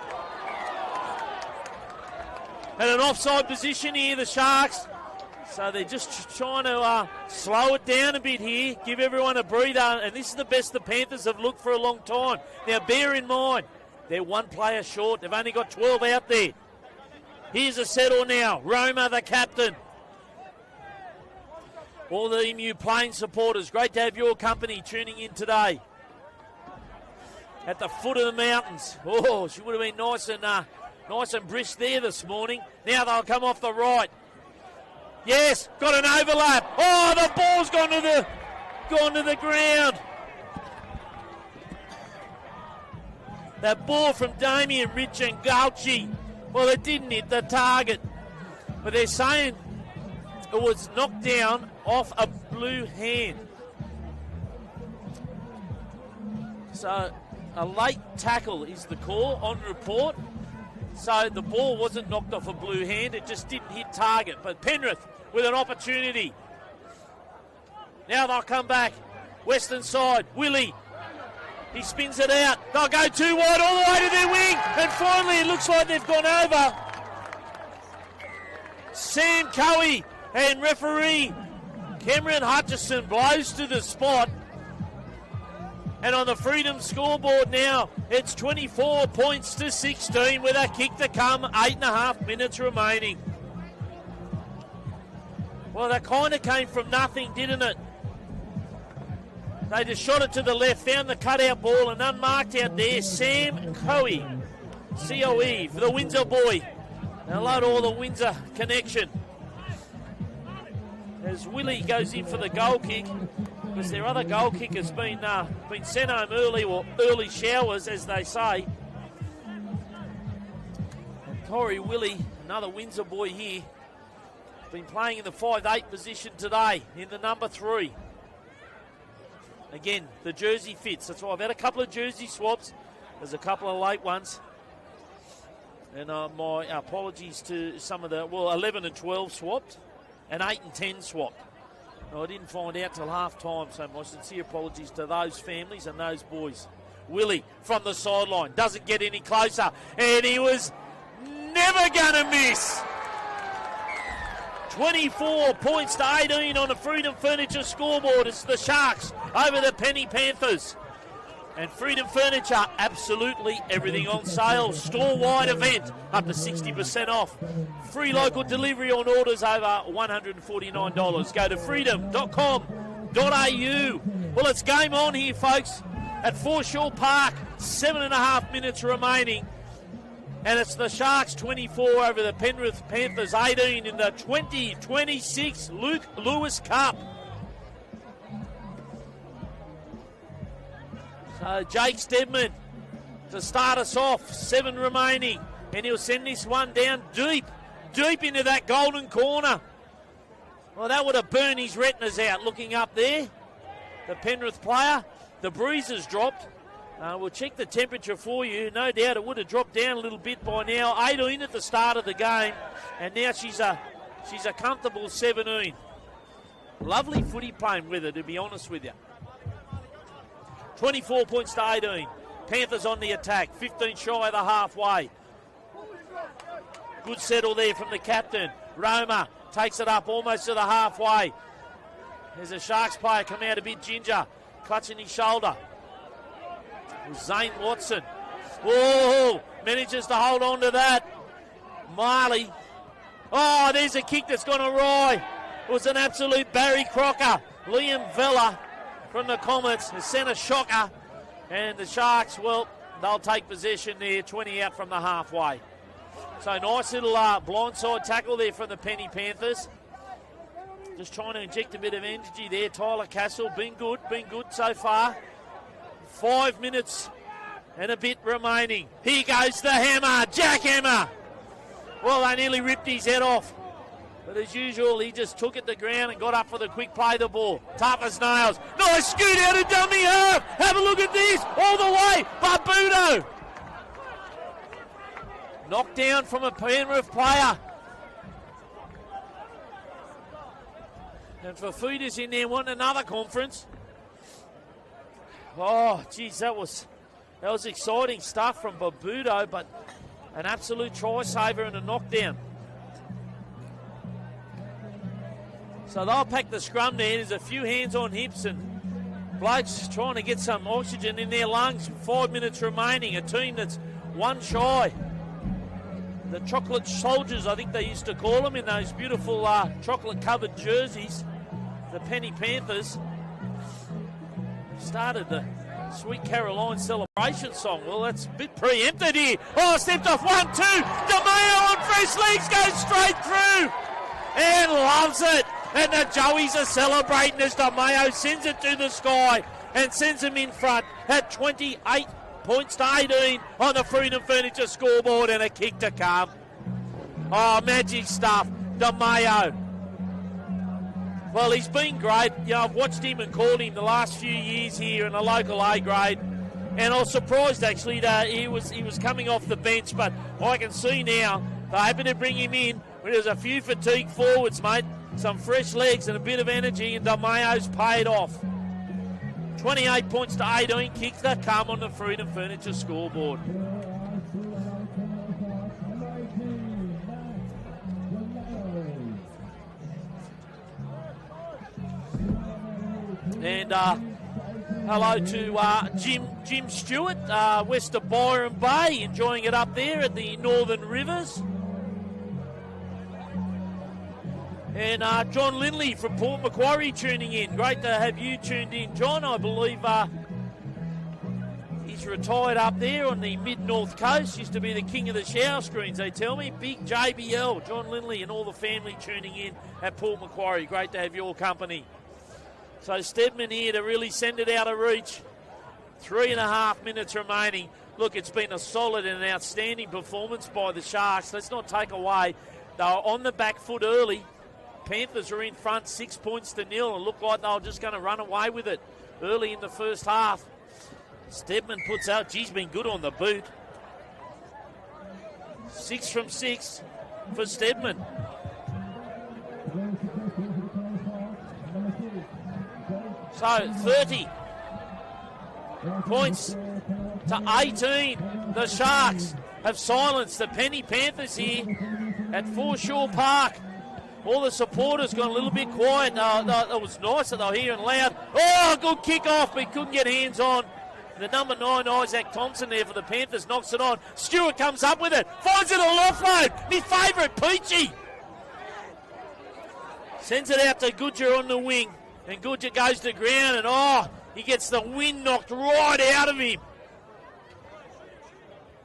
At an offside position here, the Sharks. So they're just trying to slow it down a bit here, give everyone a breather, and this is the best the Panthers have looked for a long time. Now, bear in mind, they're one player short. They've only got 12 out there. Here's a settle now. Roma, the captain. All the Emu Plains supporters, great to have your company tuning in today. At the foot of the mountains. Oh, she would have been nice and brisk there this morning. Now they'll come off the right. Yes, got an overlap. Oh, the ball's gone to the ground. That ball from Damien Rich and Gauchi. Well, it didn't hit the target. But they're saying it was knocked down off a blue hand. So a late tackle is the call on report. So the ball wasn't knocked off a blue hand, it just didn't hit target. But Penrith with an opportunity. Now they'll come back. Western side, Willie. He spins it out. They'll go too wide all the way to their wing. And finally it looks like they've gone over. Sam Coey and referee Cameron Hutchison blows to the spot. And on the Freedom scoreboard now, it's 24 points to 16 with a kick to come, 8.5 minutes remaining. Well, that kind of came from nothing, didn't it? They just shot it to the left, found the cutout ball, and unmarked out there, Sam Coe, C-O-E, for the Windsor boy. And hello to all the Windsor connection. As Willie goes in for the goal kick, because their other goal kick has been sent home early, or early showers, as they say. And Corey Willie, another Windsor boy here, been playing in the 5'8" position today, in the number 3. Again, the jersey fits. That's why I've had a couple of jersey swaps. There's a couple of late ones. And my apologies to some of the, 11 and 12 swapped and 8 and 10 swapped. I didn't find out till half time, so my sincere apologies to those families and those boys. Willie from the sideline, doesn't get any closer, and he was never going to miss. 24 points to 18 on the Freedom Furniture scoreboard. It's the Sharks over the Penny Panthers. And Freedom Furniture, absolutely everything on sale. Store-wide event, up to 60% off. Free local delivery on orders over $149. Go to freedom.com.au. Well, it's game on here, folks, at Foreshore Park. 7.5 minutes remaining. And it's the Sharks 24 over the Penrith Panthers 18 in the 2026 Luke Lewis Cup. So Jake Steadman to start us off, 7 remaining, and he'll send this one down deep into that golden corner. Well, that would have burned his retinas out looking up there. The Penrith player, the breeze has dropped. We'll check the temperature for you. No doubt it would have dropped down a little bit by now. 18 at the start of the game, and now she's a comfortable 17. Lovely footy playing with her, to be honest with you. 24 points to 18. Panthers on the attack. 15 shy of the halfway. Good settle there from the captain. Roma takes it up almost to the halfway. There's a Sharks player come out a bit ginger. Clutching his shoulder. Zane Watson. Whoa! Manages to hold on to that. Marley. Oh, there's a kick that's gone awry. It was an absolute Barry Crocker. Liam Vella from the Comets has sent a shocker, and the Sharks, well, they'll take possession there, 20 out from the halfway. So nice little blindside tackle there from the Penny Panthers. Just trying to inject a bit of energy there. Tyler Castle, been good so far. 5 minutes and a bit remaining. Here goes the hammer, Jack Hammer. Well, they nearly ripped his head off. But as usual, he just took it to ground and got up for the quick play of the ball. Tough as nails. Nice scoot out of dummy half. Have a look at this. All the way. Barbudo. Knocked down from a Penrith player. And for feeders in there wanting another conference. Oh, geez, that was exciting stuff from Barbudo, but an absolute try saver and a knockdown. So they'll pack the scrum there. There's a few hands on hips and blokes trying to get some oxygen in their lungs. 5 minutes remaining. A team that's one shy. The chocolate soldiers, I think they used to call them, in those beautiful chocolate-covered jerseys. The Penny Panthers started the Sweet Caroline celebration song. Well, that's a bit preempted here. Oh, stepped off 1-2. DeMeo on fresh legs goes straight through and loves it. And the Joeys are celebrating as DeMeo sends it to the sky and sends them in front at 28 points to 18 on the Freedom Furniture scoreboard, and a kick to come. Oh, magic stuff. DeMeo. Well, he's been great. You know, I've watched him and called him the last few years here in the local A grade, and I was surprised actually that he was coming off the bench, but I can see now they're happy to bring him in. There's a few fatigue forwards, mate. Some fresh legs and a bit of energy, and DeMeo's paid off. 28 points to 18, kicks that come on the Freedom Furniture scoreboard. And hello to Jim Stewart, west of Byron Bay, enjoying it up there at the Northern Rivers. And John Lindley from Port Macquarie tuning in. Great to have you tuned in, John. I believe he's retired up there on the mid-north coast. Used to be the king of the shower screens, they tell me. Big JBL, John Lindley and all the family tuning in at Port Macquarie. Great to have your company. So Steadman here to really send it out of reach. 3.5 minutes remaining. Look, it's been a solid and an outstanding performance by the Sharks. Let's not take away. They were on the back foot early. Panthers are in front 6 points to 0 and looked like they were just going to run away with it early in the first half. Steadman puts out, he's been good on the boot. 6 from 6 for Stedman. So 30 points to 18. The Sharks have silenced the Penny Panthers here at Foreshore Park. All the supporters got a little bit quiet. It was nice that they were here and loud. Oh, good kick-off, but couldn't get hands on. The number 9, Isaac Thompson there for the Panthers, knocks it on. Stewart comes up with it, finds it on offload. My favourite, Peachy. Sends it out to Goodger on the wing. And Goodger goes to ground, and he gets the wind knocked right out of him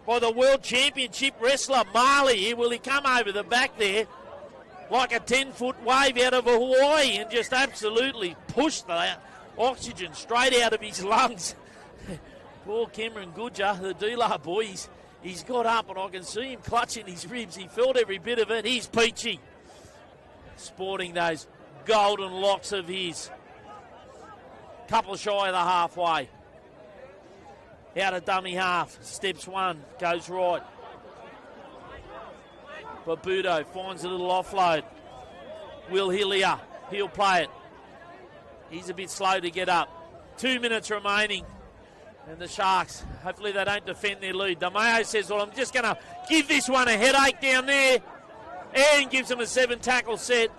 by the World Championship wrestler, Marley. Will he come over the back there like a 10-foot wave out of Hawaii and just absolutely push the oxygen straight out of his lungs? Poor Cameron Goodger, the dealer boy, he's got up and I can see him clutching his ribs. He felt every bit of it. He's Peachy, sporting those golden locks of his. Couple shy of the halfway. Out of dummy half. Steps one, goes right. Babudo finds a little offload. Will Hillier, he'll play it. He's a bit slow to get up. 2 minutes remaining. And the Sharks, hopefully they don't defend their lead. DeMayo says, well, I'm just going to give this one a headache down there. And gives them a 7-tackle set.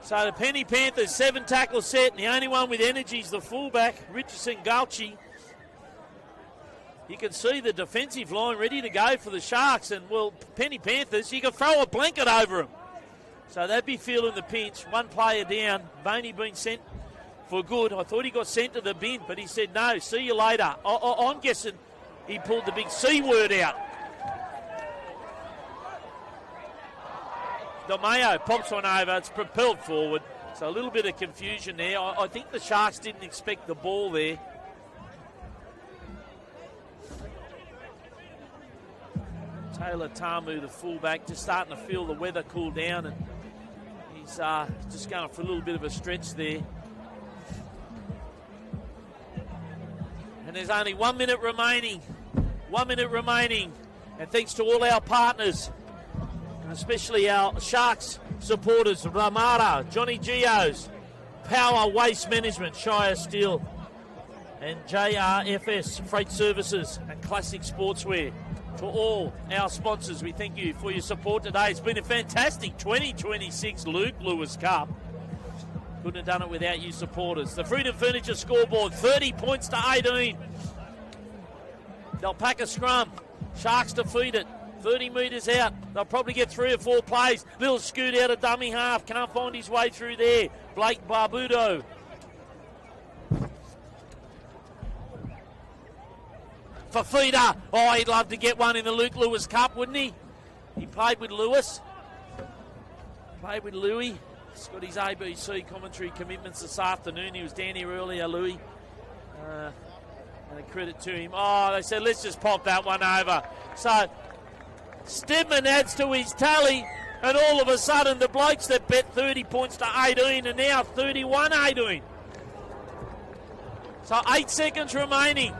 So the Penny Panthers 7-tackle set, and the only one with energy is the fullback, Richardson Gulchi. You can see the defensive line ready to go for the Sharks, and well, Penny Panthers, you can throw a blanket over them. So they'd be feeling the pinch. One player down, Boney been sent for good. I thought he got sent to the bin, but he said no, see you later. I'm guessing he pulled the big C word out. DeMayo pops one over, it's propelled forward. So a little bit of confusion there. I think the Sharks didn't expect the ball there. Taylor Tamu, the fullback, just starting to feel the weather cool down, and he's just going for a little bit of a stretch there. And there's only 1 minute remaining. 1 minute remaining. And thanks to all our partners, especially our Sharks supporters, Ramada, Johnny Geos, Power Waste Management, Shire Steel, and JRFS Freight Services and Classic Sportswear. To all our sponsors, we thank you for your support today. It's been a fantastic 2026 Luke Lewis Cup. Couldn't have done it without you supporters. The Freedom Furniture scoreboard, 30 points to 18. They'll pack a scrum. Sharks defeat it. 30 metres out. They'll probably get 3 or 4 plays. Little scoot out of dummy half. Can't find his way through there. Blake Barbudo. Fafita. Oh, he'd love to get one in the Luke Lewis Cup, wouldn't he? He played with Lewis. Played with Louis. He's got his ABC commentary commitments this afternoon. He was down here earlier, Louis. And a credit to him. Oh, they said, let's just pop that one over. So Stedman adds to his tally, and all of a sudden the blokes that bet 30 points to 18 are now 31-18. So 8 seconds remaining.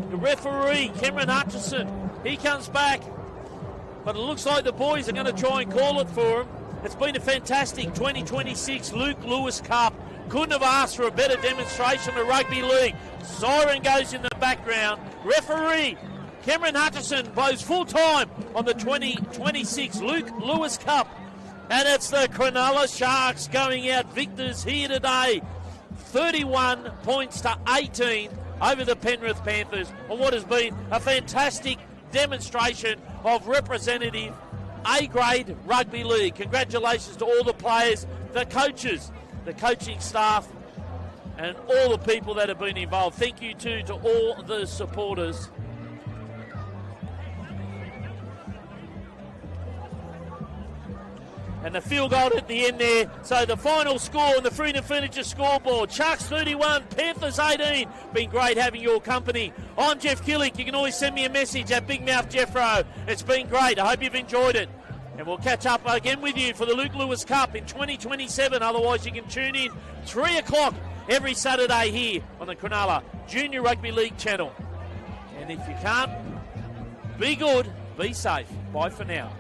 The referee, Cameron Hutchison, he comes back. But it looks like the boys are going to try and call it for him. It's been a fantastic 2026 Luke Lewis Cup. Couldn't have asked for a better demonstration of rugby league. Siren goes in the background. Referee Cameron Hutchison blows full time on the 2026 Luke Lewis Cup. And it's the Cronulla Sharks going out victors here today. 31 points to 18 over the Penrith Panthers on what has been a fantastic demonstration of representative A-grade rugby league. Congratulations to all the players, the coaches, the coaching staff, and all the people that have been involved. Thank you too to all the supporters. And the field goal at the end there. So the final score on the Freedom Furniture scoreboard. Sharks 31, Panthers 18. Been great having your company. I'm Jeff Killick. You can always send me a message at Big Mouth Jeffro. It's been great. I hope you've enjoyed it. And we'll catch up again with you for the Luke Lewis Cup in 2027. Otherwise, you can tune in 3 o'clock every Saturday here on the Cronulla Junior Rugby League channel. And if you can't, Be good, be safe. Bye for now.